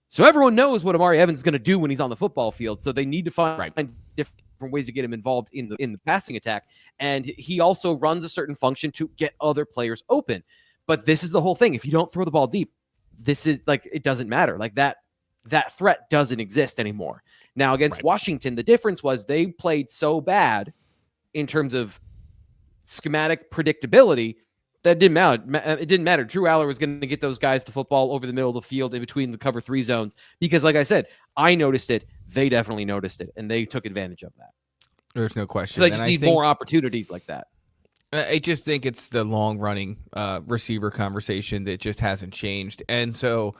So everyone knows what Omari Evans is going to do when he's on the football field. So they need to find different ways to get him involved in the passing attack. And he also runs a certain function to get other players open. But this is the whole thing. If you don't throw the ball deep, this is like, it doesn't matter. Like that threat doesn't exist anymore. Now against Washington, the difference was they played so bad in terms of schematic predictability that it didn't matter. It didn't matter. Drew Aller was going to get those guys the football over the middle of the field in between the cover 3 zones because, like I said, I noticed it. They definitely noticed it, and they took advantage of that. There's no question. So they just need more opportunities like that. I just think it's the long-running receiver conversation that just hasn't changed. And so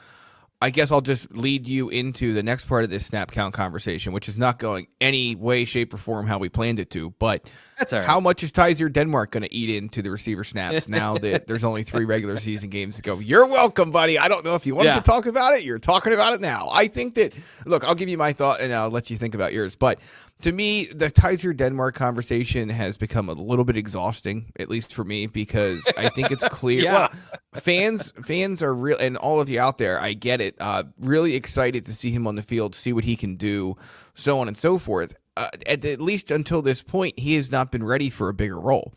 I guess I'll just lead you into the next part of this snap count conversation, which is not going any way, shape, or form how we planned it to. But that's all right. How much is Tyser Denmark going to eat into the receiver snaps now that there's only 3 regular season games to go? You're welcome, buddy. I don't know if you wanted to talk about it. You're talking about it now. I think that, look, I'll give you my thought, and I'll let you think about yours. But to me, the Kaiser Denmark conversation has become a little bit exhausting, at least for me, because I think it's clear. Yeah. Well, fans are real, and all of you out there, I get it. Really excited to see him on the field, see what he can do, so on and so forth. At least until this point, he has not been ready for a bigger role.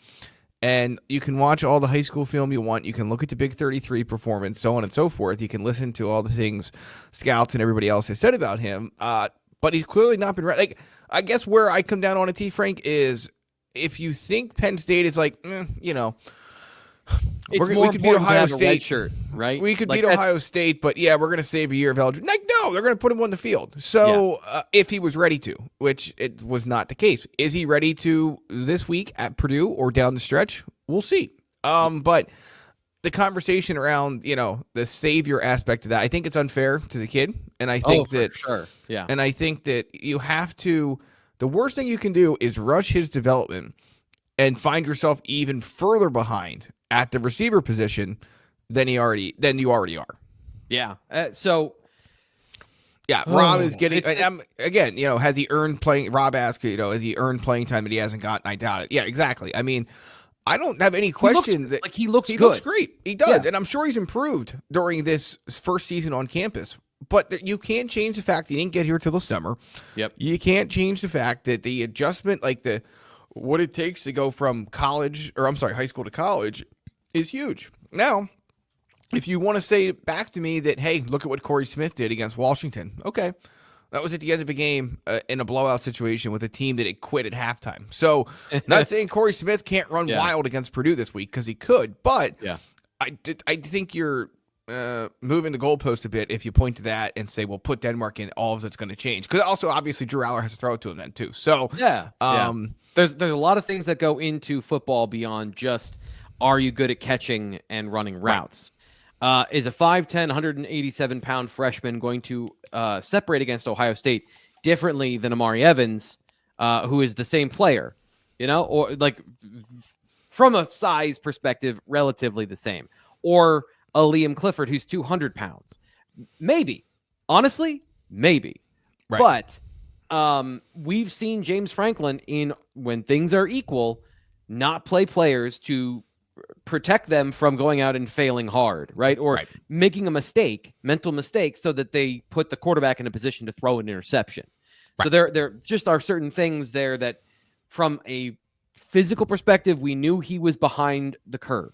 And you can watch all the high school film you want. You can look at the Big 33 performance, so on and so forth. You can listen to all the things scouts and everybody else has said about him. But he's clearly not been ready. Like, I guess where I come down on it, Frank, is if you think Penn State is like, It's we could beat Ohio State. Shirt, right? We could beat Ohio State, but yeah, we're going to save a year of eligibility. Like, no, they're going to put him on the field. So if he was ready to, which it was not the case, is he ready to this week at Purdue or down the stretch? We'll see. But the conversation around, the savior aspect of that, I think it's unfair to the kid. And I think that, sure. Yeah. And I think that you have to, the worst thing you can do is rush his development and find yourself even further behind at the receiver position than you already are. Yeah. Rob is getting again. Has he earned playing? Rob asked, has he earned playing time that he hasn't gotten? I doubt it. Yeah, exactly. I mean, I don't have any question that he looks he good. Looks great. He does, and I'm sure he's improved during this first season on campus. But you can't change the fact that he didn't get here till the summer. Yep. You can't change the fact that the adjustment, like what it takes to go from high school to college, is huge. Now, if you want to say back to me that, hey, look at what Corey Smith did against Washington. Okay. That was at the end of a game in a blowout situation with a team that had quit at halftime. So not saying Corey Smith can't run wild against Purdue this week, because he could, but I think you're moving the goalpost a bit if you point to that and say, well, put Denmark in, all of it's going to change. Because also, obviously, Drew Aller has to throw it to him then, too. So there's a lot of things that go into football beyond just, are you good at catching and running routes? Right. Is a 5'10", 187-pound freshman going to separate against Ohio State differently than Amari Evans, who is the same player, or like from a size perspective, relatively the same, or a Liam Clifford who's 200 pounds? Maybe. Honestly, maybe. Right. But we've seen James Franklin, when things are equal, not play players to protect them from going out and failing hard, right? Or making a mental mistake, so that they put the quarterback in a position to throw an interception. Right. So there just are certain things there that, from a physical perspective, we knew he was behind the curve.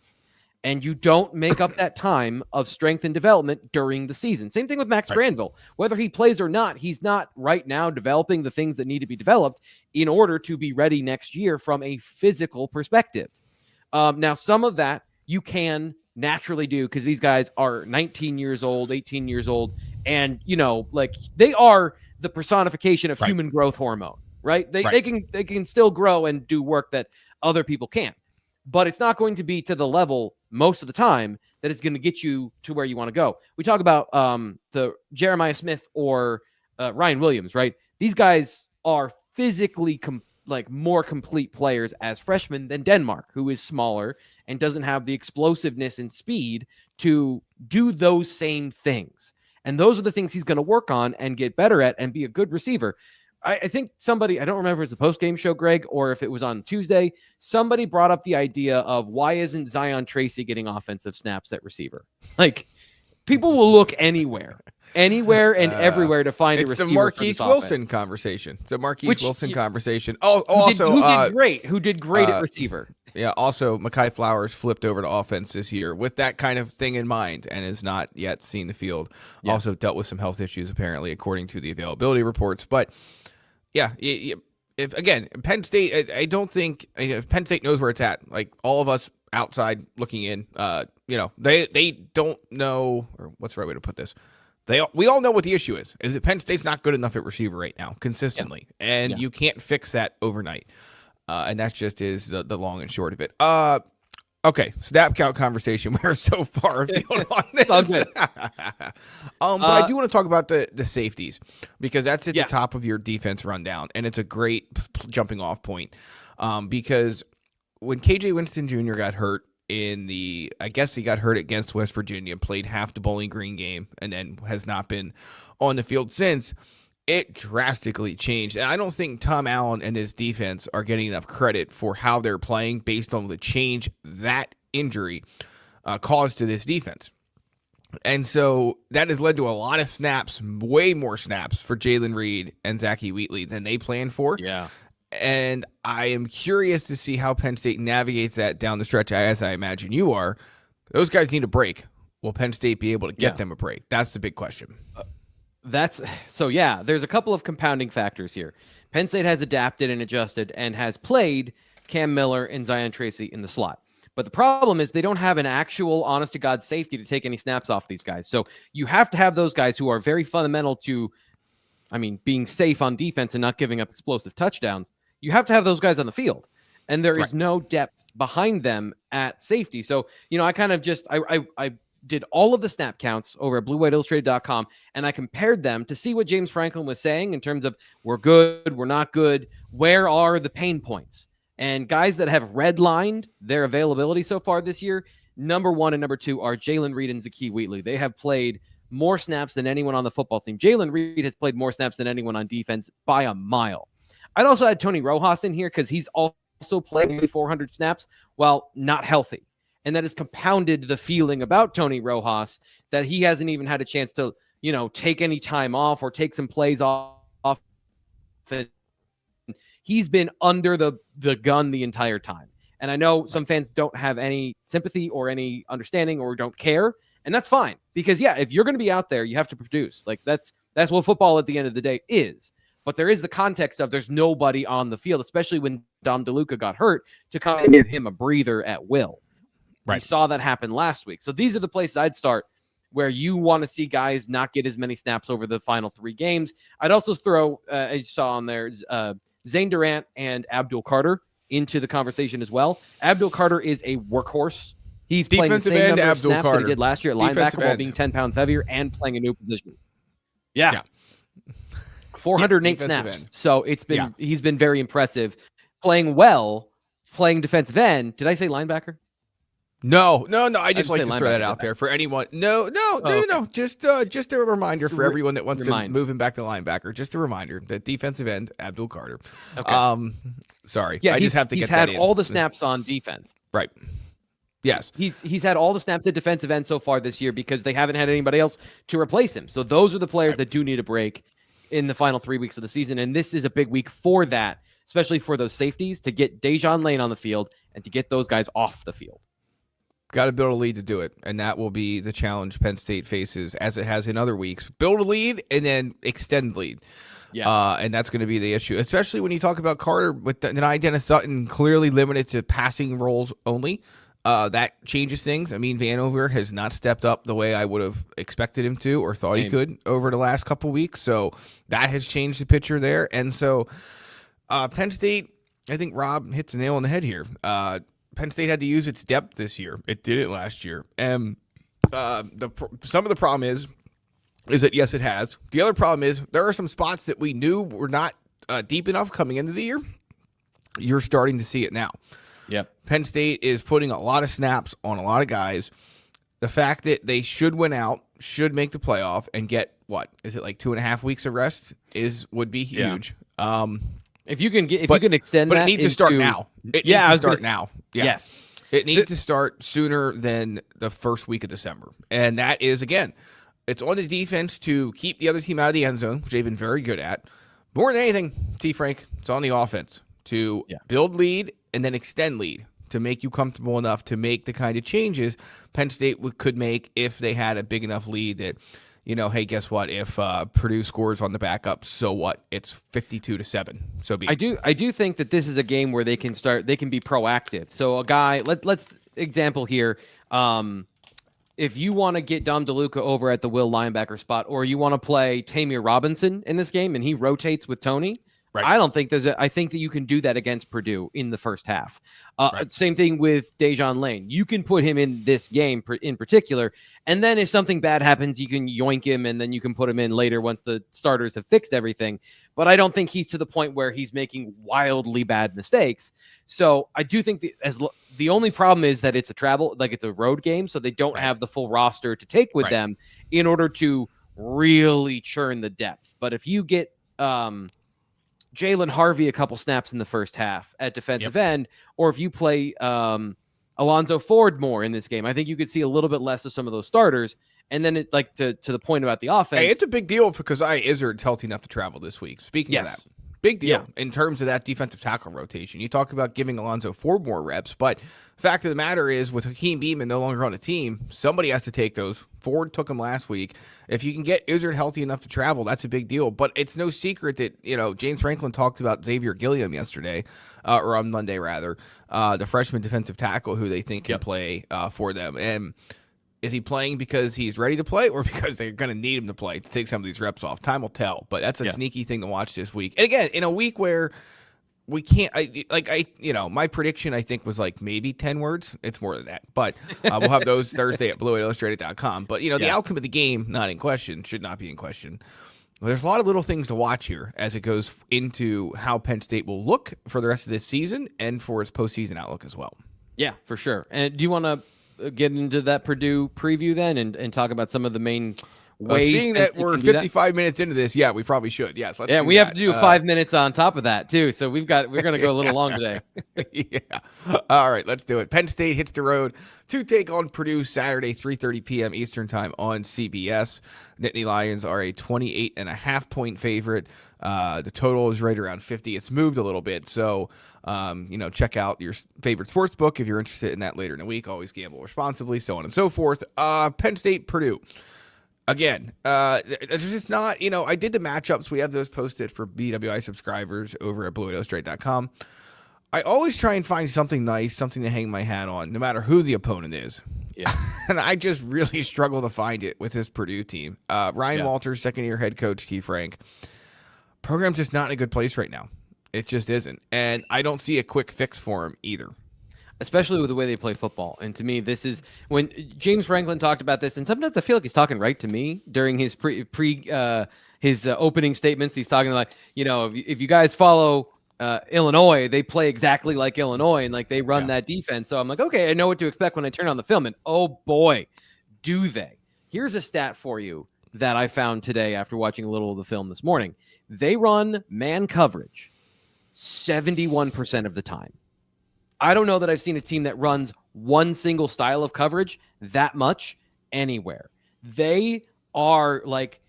And you don't make up that time of strength and development during the season. Same thing with Max Granville. Whether he plays or not, he's not right now developing the things that need to be developed in order to be ready next year from a physical perspective. Now, some of that you can naturally do, because these guys are 19 years old, 18 years old, and, they are the personification of human growth hormone, right? They can still grow and do work that other people can't. But it's not going to be to the level most of the time that is going to get you to where you want to go. We talk about the Jeremiah Smith or Ryan Williams, right? These guys are physically more complete players as freshmen than Denmark, who is smaller and doesn't have the explosiveness and speed to do those same things. And those are the things he's going to work on and get better at and be a good receiver. I think somebody, I don't remember if it's a post-game show, Greg, or if it was on Tuesday, somebody brought up the idea of, why isn't Zion Tracy getting offensive snaps at receiver? Like, people will look anywhere and everywhere to find a receiver. It's the Marquise Wilson conversation. It's a Marquise Wilson conversation. Who did great at receiver. Yeah, also, Mekhi Flowers flipped over to offense this year with that kind of thing in mind and has not yet seen the field. Yeah. Also dealt with some health issues, apparently, according to the availability reports. But, yeah, if again, Penn State, I don't think Penn State knows where it's at. Like, all of us outside looking in, they don't know, or what's the right way to put this? We all know what the issue is that Penn State's not good enough at receiver right now, consistently. Yeah. And you can't fix that overnight. And that just is the long and short of it. Okay, snap count conversation. We're so far afield on this. It's all good. But I do want to talk about the safeties, because that's at the top of your defense rundown, and it's a great jumping off point. Because when KJ Winston Jr. got hurt I guess he got hurt against West Virginia, played half the Bowling Green game, and then has not been on the field since. it drastically changed. And I don't think Tom Allen and his defense are getting enough credit for how they're playing based on the change that injury caused to this defense. And so that has led to a lot of snaps, way more snaps for Jalen Reed and Zachy Wheatley than they planned for. Yeah. And I am curious to see how Penn State navigates that down the stretch, as I imagine you are. Those guys need a break. Will Penn State be able to get them a break? That's the big question. There's a couple of compounding factors here. Penn State has adapted and adjusted and has played Cam Miller and Zion Tracy in the slot. But the problem is they don't have an actual honest-to-God safety to take any snaps off these guys. So you have to have those guys who are very fundamental to, being safe on defense and not giving up explosive touchdowns. You have to have those guys on the field. And there is no depth behind them at safety. So, I kind of just I did all of the snap counts over at BlueWhiteIllustrated.com, and I compared them to see what James Franklin was saying in terms of we're good, we're not good, where are the pain points? And guys that have redlined their availability so far this year, number 1 and number 2 are Jalen Reed and Zachy Wheatley. They have played more snaps than anyone on the football team. Jalen Reed has played more snaps than anyone on defense by a mile. I'd also add Tony Rojas in here because he's also played nearly 400 snaps while not healthy. And that has compounded the feeling about Tony Rojas that he hasn't even had a chance to, take any time off or take some plays off. He's been under the gun the entire time. And I know some fans don't have any sympathy or any understanding or don't care. And that's fine. Because, if you're going to be out there, you have to produce. Like, that's what football at the end of the day is. But there is the context of there's nobody on the field, especially when Dom DeLuca got hurt, to come and give him a breather at will. Right. We saw that happen last week. So these are the places I'd start where you want to see guys not get as many snaps over the final 3 games. I'd also throw, as you saw on there, Zane Durant and Abdul Carter into the conversation as well. Abdul Carter is a workhorse. He's playing the same number of snaps that he did last year at linebacker while being 10 pounds heavier and playing a new position. Yeah. 408 snaps. So he's been very impressive. Playing well, playing defensive end. Did I say linebacker? No. I just like to throw that out there for anyone. No. Just a reminder for everyone that wants to move him back to linebacker. Just a reminder that defensive end Abdul Carter. Okay. Sorry. Yeah, I just have to get that in. He's had all the snaps on defense. Right. Yes. He's had all the snaps at defensive end so far this year because they haven't had anybody else to replace him. So those are the players that do need a break in the final 3 weeks of the season, and this is a big week for that, especially for those safeties to get Dejon Lane on the field and to get those guys off the field. Got to build a lead to do it, and that will be the challenge Penn State faces, as it has in other weeks. Build a lead and then extend lead. Yeah. And that's going to be the issue, especially when you talk about Carter with Dennis Sutton clearly limited to passing roles only. That changes things. Vanover has not stepped up the way I would have expected him to or thought he could over the last couple weeks, so that has changed the picture there. And so Penn State, I think Rob hits the nail on the head here. Penn State had to use its depth this year. It did it last year. And some of the problem is that, yes, it has. The other problem is there are some spots that we knew were not deep enough coming into the year. You're starting to see it now. Yep. Penn State is putting a lot of snaps on a lot of guys. The fact that they should win out, should make the playoff, and get, what, is it like 2.5 weeks of rest would be huge. Yeah. If you can extend that, but it needs to start now. It needs to start now. Yeah. Yes, it needs to start sooner than the first week of December, and that is, again, it's on the defense to keep the other team out of the end zone, which they've been very good at. More than anything, T. Frank, it's on the offense to build lead and then extend lead to make you comfortable enough to make the kind of changes Penn State could make if they had a big enough lead that, hey, guess what? If Purdue scores on the backup, so what? It's 52-7. So be it. I do think that this is a game where they can be proactive. So a guy, let's example here. If you want to get Dom DeLuca over at the will linebacker spot, or you want to play Tamir Robinson in this game and he rotates with Tony, right. I think that you can do that against Purdue in the first half. Same thing with Dejon Lane. You can put him in this game in particular, and then if something bad happens, you can yoink him, and then you can put him in later once the starters have fixed everything. But I don't think he's to the point where he's making wildly bad mistakes. So I do think the only problem is that it's a road game, so they don't have the full roster to take with them in order to really churn the depth. But if you get Jalen Harvey a couple snaps in the first half at defensive end, or if you play Alonzo Ford more in this game, I think you could see a little bit less of some of those starters. And then it to the point about the offense. Hey, it's a big deal because Izzard's healthy enough to travel this week. Speaking of that, big deal in terms of that defensive tackle rotation. You talk about giving Alonzo Ford more reps, but the fact of the matter is with Hakeem Beamon no longer on the team, somebody has to take those. Ford took them last week. If you can get Izzard healthy enough to travel, that's a big deal. But it's no secret that, James Franklin talked about Xavier Gilliam yesterday, or on Monday rather, the freshman defensive tackle who they think can play for them. And is he playing because he's ready to play or because they're going to need him to play to take some of these reps off? Time will tell, but that's a sneaky thing to watch this week. And again, in a week where we can't, my prediction, I think, was like maybe 10 words. It's more than that, but we'll have those Thursday at blueillustrated.com. But, the outcome of the game, not in question, should not be in question. Well, there's a lot of little things to watch here as it goes into how Penn State will look for the rest of this season and for its postseason outlook as well. Yeah, for sure. And do you want to get into that Purdue preview then and talk about some of the main ways? Seeing that we're 55 minutes into this, we probably should. Yes, let's we have to do 5 minutes on top of that too. So we're going to go a little long today. All right, let's do it. Penn State hits the road to take on Purdue Saturday, 3:30 p.m. Eastern time on CBS. Nittany Lions are a 28.5-point favorite. The total is right around 50. It's moved a little bit, so check out your favorite sports book if you're interested in that later in the week. Always gamble responsibly, so on and so forth. Penn State, Purdue. Again, it's just not, I did the matchups. We have those posted for BWI subscribers over at blueillustrated.com. I always try and find something nice, something to hang my hat on, no matter who the opponent is. Yeah. And I just really struggle to find it with this Purdue team. Ryan Walters, second-year head coach, T. Frank. Program's just not in a good place right now. It just isn't. And I don't see a quick fix for him either. Especially with the way they play football. And to me, this is when James Franklin talked about this, and sometimes I feel like he's talking right to me during his his opening statements. He's talking like, if you guys follow Illinois, they play exactly like Illinois, and like they run that defense. So I'm like, okay, I know what to expect when I turn on the film, and oh boy, do they. Here's a stat for you that I found today after watching a little of the film this morning. They run man coverage 71% of the time. I don't know that I've seen a team that runs one single style of coverage that much anywhere. They are like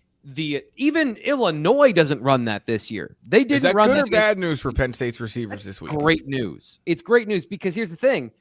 even Illinois doesn't run that this year. They didn't. Is that run good that or bad news for Penn State's receivers this week? Great news. It's great news because here's the thing,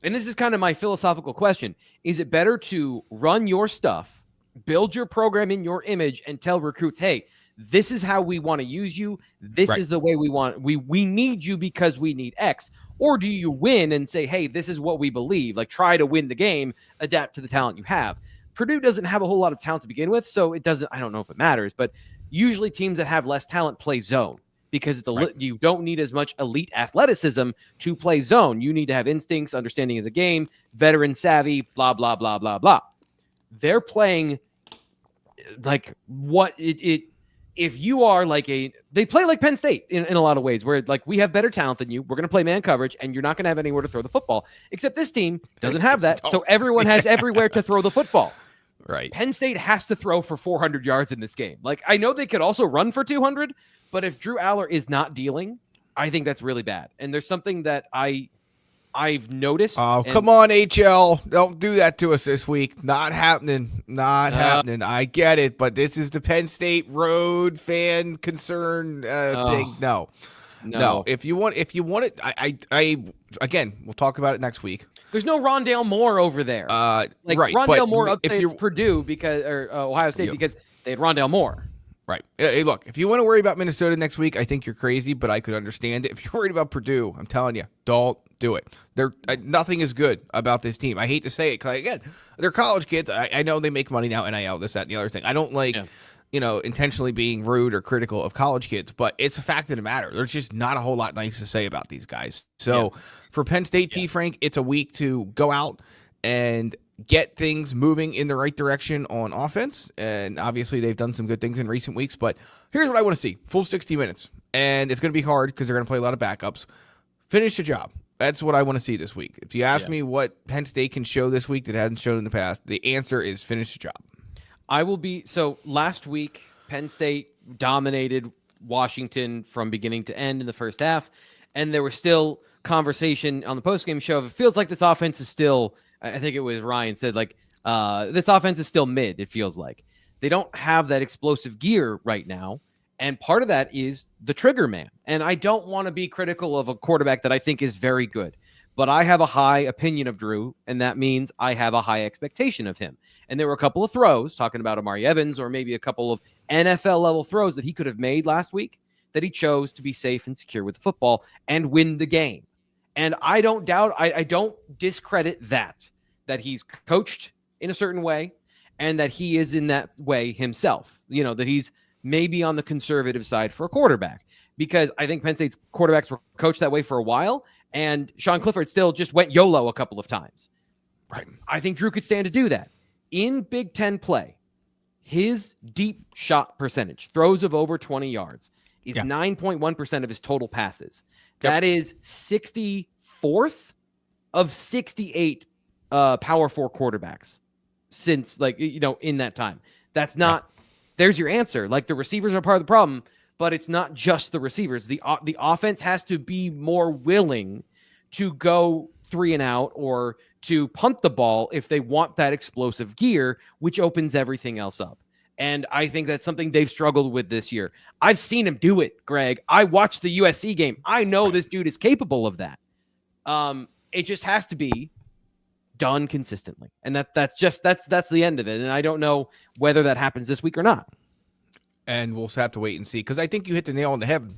and this is kind of my philosophical question. Is it better to run your stuff, build your program in your image, and tell recruits, hey, this is how we want to use you. This is the way we want. We need you because we need X. Or do you win and say, hey, this is what we believe? Like try to win the game, adapt to the talent you have. Purdue doesn't have a whole lot of talent to begin with, so it doesn't. I don't know if it matters, but usually teams that have less talent play zone because it's you don't need as much elite athleticism to play zone. You need to have instincts, understanding of the game, veteran savvy, blah blah blah blah blah. They're playing like what it. If you are like they play like Penn State in a lot of ways where like we have better talent than you. We're going to play man coverage and you're not going to have anywhere to throw the football, except this team doesn't have that. So everyone has everywhere to throw the football. Right. Penn State has to throw for 400 yards in this game. Like I know they could also run for 200, but if Drew Aller is not dealing, I think that's really bad. And there's something that I've noticed. Oh, come on, HL. Don't do that to us this week. Not happening. Not happening. I get it, but this is the Penn State road fan concern thing. No. If you want it, I again, we'll talk about it next week. There's no Rondale Moore over there. Rondale Moore updates Purdue or Ohio State because they had Rondale Moore. Right. Hey, look, if you want to worry about Minnesota next week, I think you're crazy, but I could understand it. If you're worried about Purdue, I'm telling you, don't do it. Nothing is good about this team. I hate to say it because, again, they're college kids. I know they make money now, NIL, this, that, and the other thing. I don't like, intentionally being rude or critical of college kids, but it's a fact of the matter. There's just not a whole lot nice to say about these guys. So for Penn State, T. Frank, it's a week to go out and get things moving in the right direction on offense. And obviously they've done some good things in recent weeks, but here's what I want to see. Full 60 minutes. And it's going to be hard because they're going to play a lot of backups. Finish the job. That's what I want to see this week. If you ask me what Penn State can show this week that hasn't shown in the past, the answer is finish the job. So last week, Penn State dominated Washington from beginning to end in the first half. And there was still conversation on the postgame show. It feels like this offense is still, I think it was Ryan said, like, this offense is still mid, it feels like. They don't have that explosive gear right now. And part of that is the trigger man. And I don't want to be critical of a quarterback that I think is very good, but I have a high opinion of Drew, and that means I have a high expectation of him. And there were a couple of throws, talking about Amari Evans, or maybe a couple of NFL-level throws that he could have made last week that he chose to be safe and secure with the football and win the game. And I don't doubt, I don't discredit that he's coached in a certain way and that he is in that way himself, that he's maybe on the conservative side for a quarterback, because I think Penn State's quarterbacks were coached that way for a while, and Sean Clifford still just went YOLO a couple of times. Right. I think Drew could stand to do that. In Big Ten play, his deep shot percentage, throws of over 20 yards, is 9.1% of his total passes. Yep. That is 64th of 68 Power 4 quarterbacks since, in that time. That's not... There's your answer. Like, the receivers are part of the problem, but it's not just the receivers. The offense has to be more willing to go 3 and out or to punt the ball if they want that explosive gear, which opens everything else up. And I think that's something they've struggled with this year. I've seen him do it, Greg. I watched the USC game. I know this dude is capable of that. It just has to be done consistently. And that's the end of it. And I don't know whether that happens this week or not. And we'll have to wait and see, because I think you hit the nail on the head.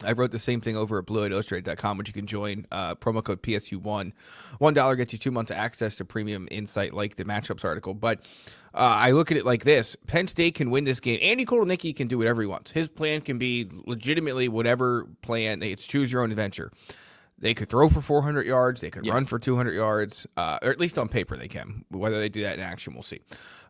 I wrote the same thing over at BlueWhiteIllustrated.com, which you can join. Promo code PSU1. $1 gets you 2 months of access to premium insight like the matchups article. But I look at it like this. Penn State can win this game. Andy Kotelnicki can do whatever he wants. His plan can be legitimately whatever plan. It's choose your own adventure. They could throw for 400 yards. They could run for 200 yards, or at least on paper they can. Whether they do that in action, we'll see.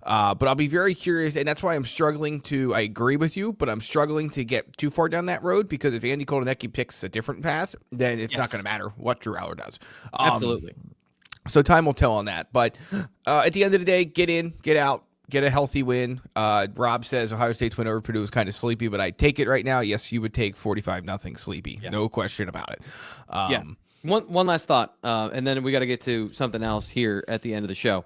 But I'll be very curious, and that's why I'm struggling to – I agree with you, but I'm struggling to get too far down that road, because if Andy Kotelnicki picks a different path, then it's not going to matter what Drew Aller does. Absolutely. So time will tell on that. But at the end of the day, get in, get out. Get a healthy win. Rob says Ohio State's win over Purdue was kind of sleepy, but I'd take it right now. Yes, you would take 45-0 sleepy. Yeah. No question about it. One last thought, and then we got to get to something else here at the end of the show.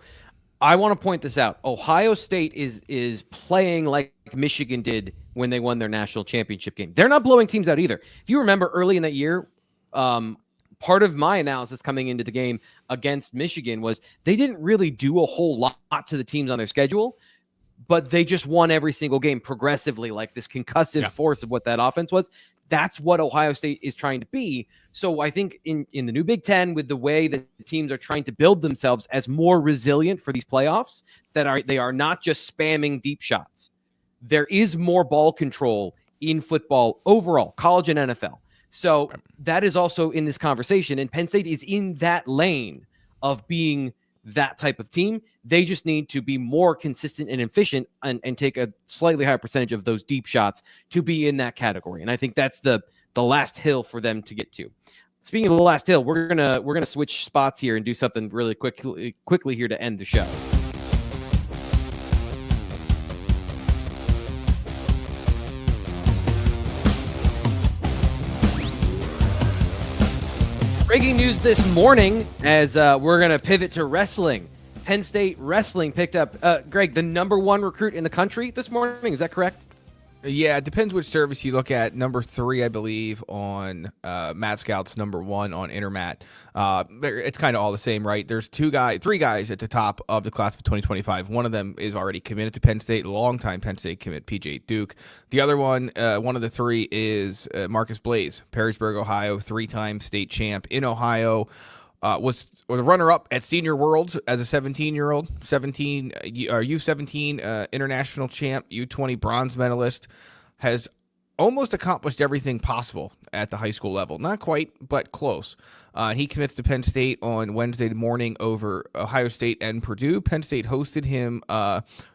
I want to point this out. Ohio State is playing like Michigan did when they won their national championship game. They're not blowing teams out either. If you remember early in that year, part of my analysis coming into the game against Michigan was they didn't really do a whole lot to the teams on their schedule, but they just won every single game progressively, like this concussive force of what that offense was. That's what Ohio State is trying to be. So I think in the new Big Ten, with the way that the teams are trying to build themselves as more resilient for these playoffs, they are not just spamming deep shots. There is more ball control in football overall, college and NFL. So that is also in this conversation, and Penn State is in that lane of being that type of team. They just need to be more consistent and efficient and take a slightly higher percentage of those deep shots to be in that category. And I think that's the last hill for them to get to. Speaking of the last hill, we're gonna switch spots here and do something really quickly here to end the show. Breaking news this morning as we're going to pivot to wrestling. Penn State wrestling picked up, Greg, the #1 recruit in the country this morning. Is that correct? Yeah, it depends which service you look at. Number 3, I believe, on Matt Scout's #1 on Intermat. It's kind of all the same, right? There's 3 guys at the top of the class of 2025. One of them is already committed to Penn State, longtime Penn State commit, PJ Duke. The other one of the 3 is Marcus Blaze, Perrysburg, Ohio, 3-time state champ in Ohio. Was a runner-up at Senior Worlds as a 17-year-old, U17 international champ, U20 bronze medalist, has almost accomplished everything possible at the high school level. Not quite, but close. He commits to Penn State on Wednesday morning over Ohio State and Purdue. Penn State hosted him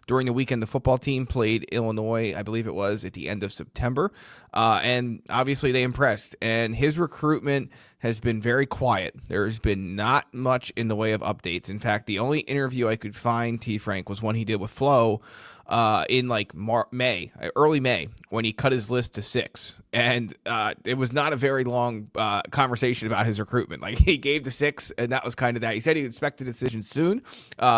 during the weekend. The football team played Illinois, I believe it was, at the end of September. And obviously they impressed. And his recruitment has been very quiet. There's been not much in the way of updates. In fact, the only interview I could find, T. Frank, was one he did with Flo in like early May, when he cut his list to 6. And it was not a very long conversation about his recruitment. Like, he gave to 6, and that was kind of that. He said he expected a decision soon.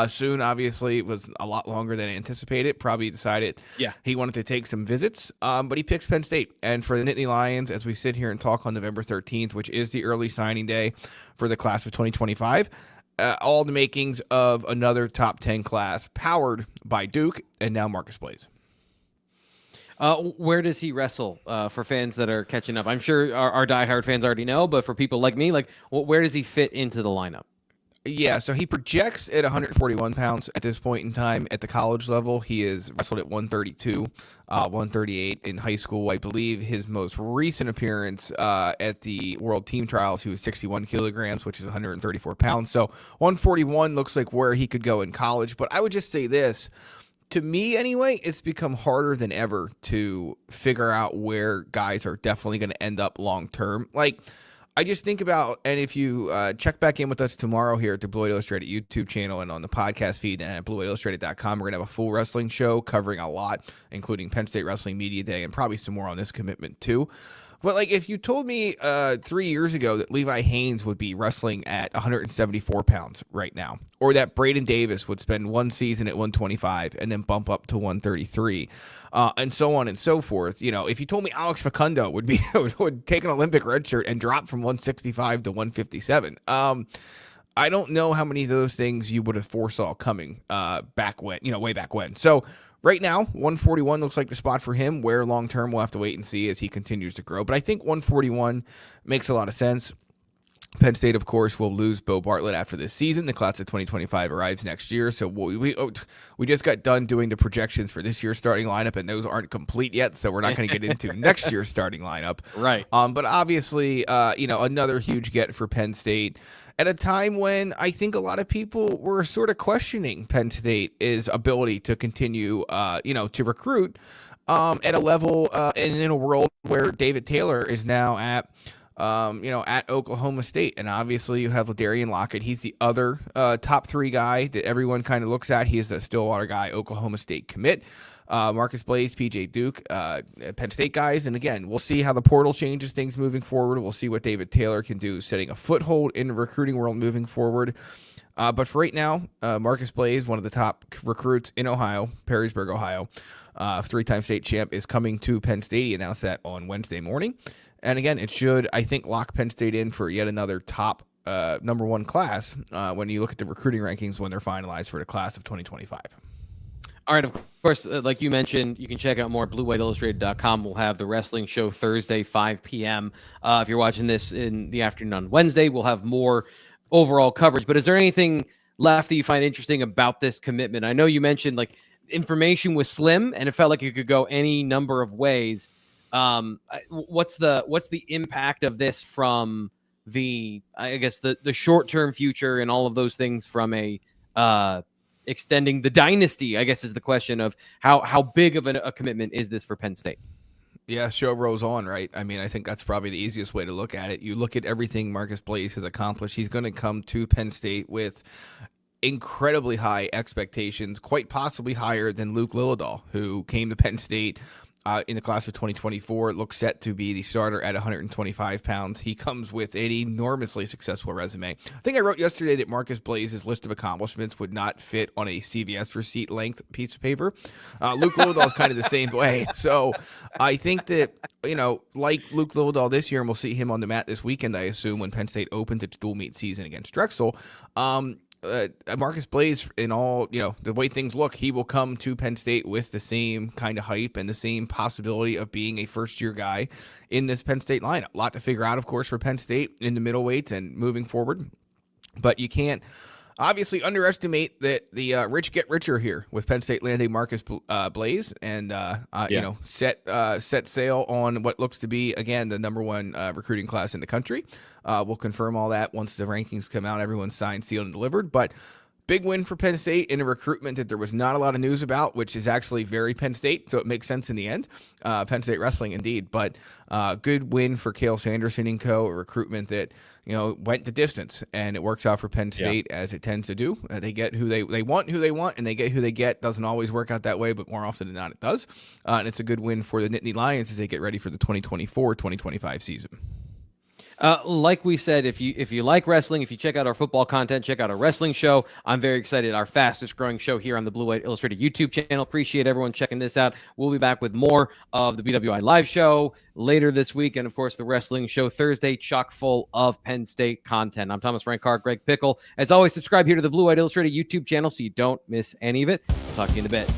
Soon, obviously, was a lot longer than anticipated. Probably decided he wanted to take some visits, but he picks Penn State. And for the Nittany Lions, as we sit here and talk on November 13th, which is the early signing day for the class of 2025, all the makings of another top 10 class powered by Duke and now Marcus Blaze. Where does he wrestle for fans that are catching up? I'm sure our diehard fans already know, but for people like me, like, where does he fit into the lineup? Yeah, so he projects at 141 pounds at this point in time. At the college level, he is wrestled at 132, 138 in high school. I believe his most recent appearance at the World Team Trials, he was 61 kilograms, which is 134 pounds. So 141 looks like where he could go in college. But I would just say this. To me, anyway, it's become harder than ever to figure out where guys are definitely going to end up long term. Like, I just think about, and if you check back in with us tomorrow here at the Blue White Illustrated YouTube channel and on the podcast feed and at bluewhiteillustrated.com, we're going to have a full wrestling show covering a lot, including Penn State Wrestling Media Day and probably some more on this commitment too. But, like, if you told me 3 years ago that Levi Haynes would be wrestling at 174 pounds right now, or that Braden Davis would spend one season at 125 and then bump up to 133, and so on and so forth, if you told me Alex Facundo would take an Olympic red shirt and drop from 165 to 157, I don't know how many of those things you would have foresaw coming back when, way back when. So right now, 141 looks like the spot for him. Where long-term, we'll have to wait and see as he continues to grow. But I think 141 makes a lot of sense. Penn State, of course, will lose Bo Bartlett after this season. The class of 2025 arrives next year. So we just got done doing the projections for this year's starting lineup, and those aren't complete yet. So we're not going to get into next year's starting lineup. Right. But obviously, another huge get for Penn State at a time when I think a lot of people were sort of questioning Penn State's ability to continue, to recruit at a level and in a world where David Taylor is now at Oklahoma State. And obviously you have Ladarian Lockett. He's the other top 3 guy that everyone kind of looks at. He is a Stillwater guy, Oklahoma State commit. Marcus Blaze, PJ Duke, Penn State guys. And again, we'll see how the portal changes things moving forward. We'll see what David Taylor can do setting a foothold in the recruiting world moving forward. But for right now, Marcus Blaze, one of the top recruits in Ohio, Perrysburg, Ohio, 3-time state champ, is coming to Penn State. He announced that on Wednesday morning. And again, it should, I think, lock Penn State in for yet another top number 1 class when you look at the recruiting rankings when they're finalized for the class of 2025. All right, of course, like you mentioned, you can check out more at bluewhiteillustrated.com. We'll have the wrestling show Thursday, 5 p.m. If you're watching this in the afternoon on Wednesday, we'll have more overall coverage. But is there anything left that you find interesting about this commitment? I know you mentioned, like, information was slim, and it felt like it could go any number of ways. What's the impact of this from the short-term future and all of those things from a extending the dynasty, I guess, is the question of how big of a commitment is this for Penn State? Yeah, show rolls on, right? I mean, I think that's probably the easiest way to look at it. You look at everything Marcus Blaze has accomplished. He's going to come to Penn State with incredibly high expectations, quite possibly higher than Luke Lillidahl, who came to Penn State in the class of 2024, looks set to be the starter at 125 pounds. He comes with an enormously successful resume. I think I wrote yesterday that Marcus Blaze's list of accomplishments would not fit on a CVS receipt length piece of paper. Luke Lillidahl is kind of the same way. So I think that, like Luke Lillidahl this year, and we'll see him on the mat this weekend, I assume, when Penn State opens its dual meet season against Drexel. Marcus Blaze, in all, the way things look, he will come to Penn State with the same kind of hype and the same possibility of being a first-year guy in this Penn State lineup. A lot to figure out, of course, for Penn State in the middleweights and moving forward. But you can't obviously underestimate that the rich get richer here with Penn State landing Marcus Blaze and set sail on what looks to be, again, the number one recruiting class in the country. We'll confirm all that once the rankings come out. Everyone's signed, sealed, and delivered. But big win for Penn State in a recruitment that there was not a lot of news about, which is actually very Penn State, so it makes sense in the end. Penn State wrestling, indeed. But good win for Cale Sanderson and co., a recruitment that went the distance, and it works out for Penn State as it tends to do. They get who they want, and they get who they get. Doesn't always work out that way, but more often than not, it does. And it's a good win for the Nittany Lions as they get ready for the 2024-2025 season. Like we said, if you like wrestling, if you check out our football content, check out our wrestling show. I'm very excited. Our fastest growing show here on the Blue White Illustrated YouTube channel. Appreciate everyone checking this out. We'll be back with more of the BWI live show later this week. And of course, the wrestling show Thursday, chock full of Penn State content. I'm Thomas Frank Carr, Greg Pickel. As always, subscribe here to the Blue White Illustrated YouTube channel so you don't miss any of it. We'll talk to you in a bit.